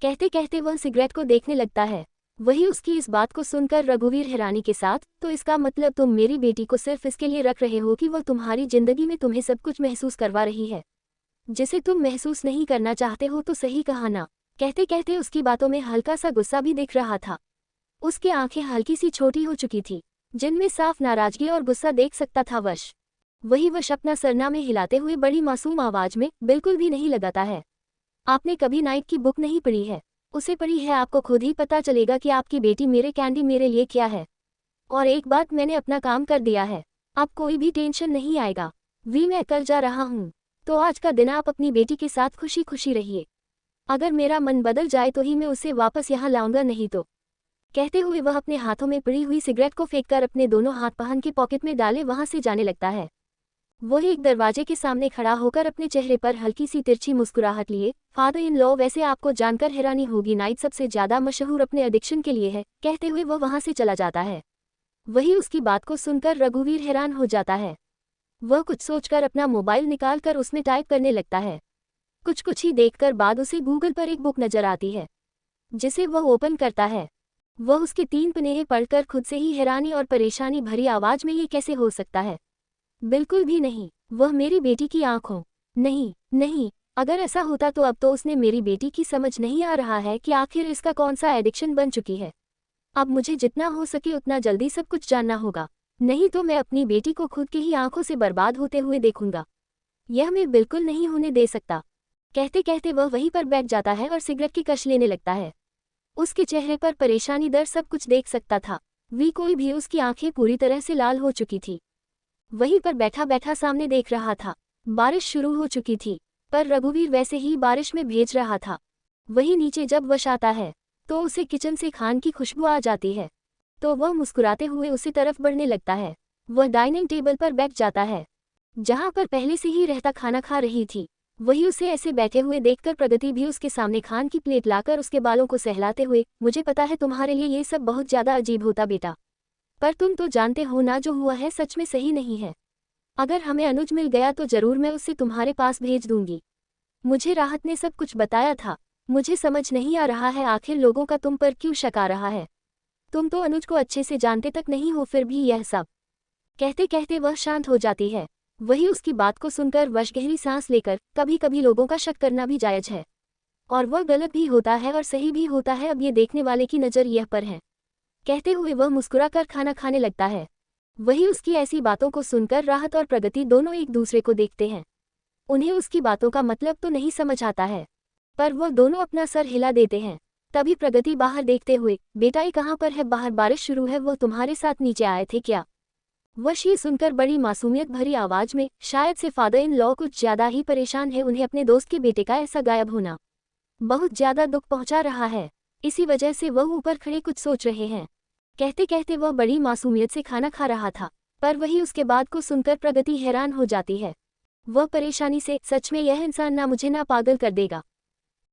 कहते कहते वह सिगरेट को देखने लगता है। वही उसकी इस बात को सुनकर रघुवीर हैरानी के साथ, तो इसका मतलब तुम मेरी बेटी को सिर्फ इसके लिए रख रहे हो कि वह तुम्हारी जिंदगी में तुम्हें सब कुछ महसूस करवा रही है, जिसे तुम महसूस नहीं करना चाहते हो तो सही कहा ना। कहते कहते उसकी बातों में हल्का सा गुस्सा भी दिख रहा था। उसकी आंखें हल्की सी छोटी हो चुकी थी, जिनमें साफ नाराजगी और गुस्सा देख सकता था वश। वही वश अपना सरना में हिलाते हुए बड़ी मासूम आवाज में बिल्कुल भी नहीं लगाता है। आपने कभी नाइट की बुक नहीं पढ़ी है? उसे पढ़ी है, आपको खुद ही पता चलेगा कि आपकी बेटी मेरे कैंडी मेरे लिए क्या है। और एक बात, मैंने अपना काम कर दिया है, अब कोई भी टेंशन नहीं आएगा। मैं कल जा रहा हूँ, तो आज का दिन आप अपनी बेटी के साथ खुशी खुशी रहिए। अगर मेरा मन बदल जाए तो ही मैं उसे वापस यहाँ लाऊंगा, नहीं तो। कहते हुए वह अपने हाथों में पड़ी हुई सिगरेट को फेंककर अपने दोनों हाथ पहन के पॉकेट में डाले वहां से जाने लगता है। वह एक दरवाजे के सामने खड़ा होकर अपने चेहरे पर हल्की सी तिरछी मुस्कुराहट लिए, फादर इन लॉ, वैसे आपको जानकर हैरानी होगी, नाइट सबसे ज्यादा मशहूर अपने एडिक्शन के लिए है। कहते हुए वह वहां से चला जाता है। वही उसकी बात को सुनकर रघुवीर हैरान हो जाता है। वह कुछ सोचकर अपना मोबाइल निकालकर उसमें टाइप करने लगता है। कुछ ही देखकर बाद उसे गूगल पर एक बुक नजर आती है, जिसे वह ओपन करता है। वह उसके 3 पन्ने पढ़कर खुद से ही हैरानी और परेशानी भरी आवाज में, ये कैसे हो सकता है? बिल्कुल भी नहीं, वह मेरी बेटी की आंखों, नहीं नहीं, अगर ऐसा होता तो अब तो उसने मेरी बेटी की समझ नहीं आ रहा है कि आखिर इसका कौन सा एडिक्शन बन चुकी है। अब मुझे जितना हो सके उतना जल्दी सब कुछ जानना होगा, नहीं तो मैं अपनी बेटी को खुद की ही आंखों से बर्बाद होते हुए देखूंगा। यह मैं बिल्कुल नहीं होने दे सकता। कहते कहते वह वहीं पर बैठ जाता है और सिगरेट की कश लेने लगता है। उसके चेहरे पर परेशानी दर सब कुछ देख सकता था। कोई भी, उसकी आंखें पूरी तरह से लाल हो चुकी थी। वहीं पर बैठा बैठा सामने देख रहा था। बारिश शुरू हो चुकी थी, पर रघुवीर वैसे ही बारिश में भेज रहा था। वहीं नीचे जब वश आता है तो उसे किचन से खान की खुशबू आ जाती है, तो वह मुस्कुराते हुए उसी तरफ बढ़ने लगता है। वह डाइनिंग टेबल पर बैठ जाता है, जहां पर पहले से ही रहता खाना खा रही थी। वही उसे ऐसे बैठे हुए देखकर प्रगति भी उसके सामने खान की प्लेट लाकर उसके बालों को सहलाते हुए, मुझे पता है तुम्हारे लिए ये सब बहुत ज्यादा अजीब होता बेटा, पर तुम तो जानते हो ना, जो हुआ है सच में सही नहीं है। अगर हमें अनुज मिल गया तो जरूर मैं उससे तुम्हारे पास भेज दूंगी। मुझे राहत ने सब कुछ बताया था। मुझे समझ नहीं आ रहा है आखिर लोगों का तुम पर क्यों शक आ रहा है। तुम तो अनुज को अच्छे से जानते तक नहीं हो, फिर भी यह सब। कहते कहते वह शांत हो जाती है। वही उसकी बात को सुनकर वश गहरी सांस लेकर, कभी कभी लोगों का शक करना भी जायज है, और वह गलत भी होता है और सही भी होता है, अब ये देखने वाले की नज़र यह पर है। कहते हुए वह मुस्कुराकर खाना खाने लगता है। वही उसकी ऐसी बातों को सुनकर राहत और प्रगति दोनों एक दूसरे को देखते हैं। उन्हें उसकी बातों का मतलब तो नहीं समझ आता है, पर वह दोनों अपना सर हिला देते हैं। तभी प्रगति बाहर देखते हुए, बेटा ये कहाँ पर है? बाहर बारिश शुरू है, वो तुम्हारे साथ नीचे आए थे क्या? वश ये सुनकर बड़ी मासूमियत भरी आवाज में, शायद से फादर इन लॉ कुछ ज्यादा ही परेशान है, उन्हें अपने दोस्त के बेटे का ऐसा गायब होना बहुत ज्यादा दुख पहुंचा रहा है, इसी वजह से वह ऊपर खड़े कुछ सोच रहे हैं। कहते कहते वह बड़ी मासूमियत से खाना खा रहा था, पर वही उसके बाद को सुनकर प्रगति हैरान हो जाती है। वह परेशानी से, सच में यह इंसान ना मुझे ना पागल कर देगा।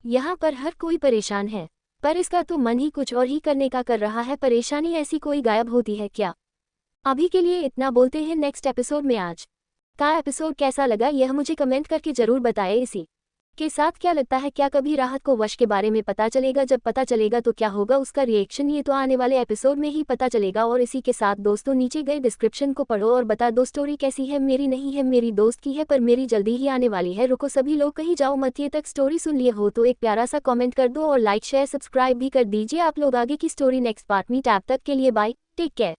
यहाँ पर हर कोई परेशान है, पर इसका तो मन ही कुछ और ही करने का कर रहा है। परेशानी ऐसी कोई गायब होती है क्या? अभी के लिए इतना बोलते हैं, नेक्स्ट एपिसोड में आज का एपिसोड कैसा लगा यह मुझे कमेंट करके जरूर बताएं। इसी के साथ क्या लगता है, क्या कभी राहत को वश के बारे में पता चलेगा? जब पता चलेगा तो क्या होगा उसका रिएक्शन, ये तो आने वाले एपिसोड में ही पता चलेगा। और इसी के साथ दोस्तों, नीचे गए डिस्क्रिप्शन को पढ़ो और बता दो स्टोरी कैसी है। मेरी नहीं है, मेरी दोस्त की है, पर मेरी जल्दी ही आने वाली है। रुको सभी लोग, कहीं जाओ मत, ये तक स्टोरी सुन लिए हो तो एक प्यारा सा कॉमेंट कर दो और लाइक शेयर सब्सक्राइब भी कर दीजिए। आप लोग आगे की स्टोरी नेक्स्ट पार्ट में, तब तक के लिए बाय, टेक केयर।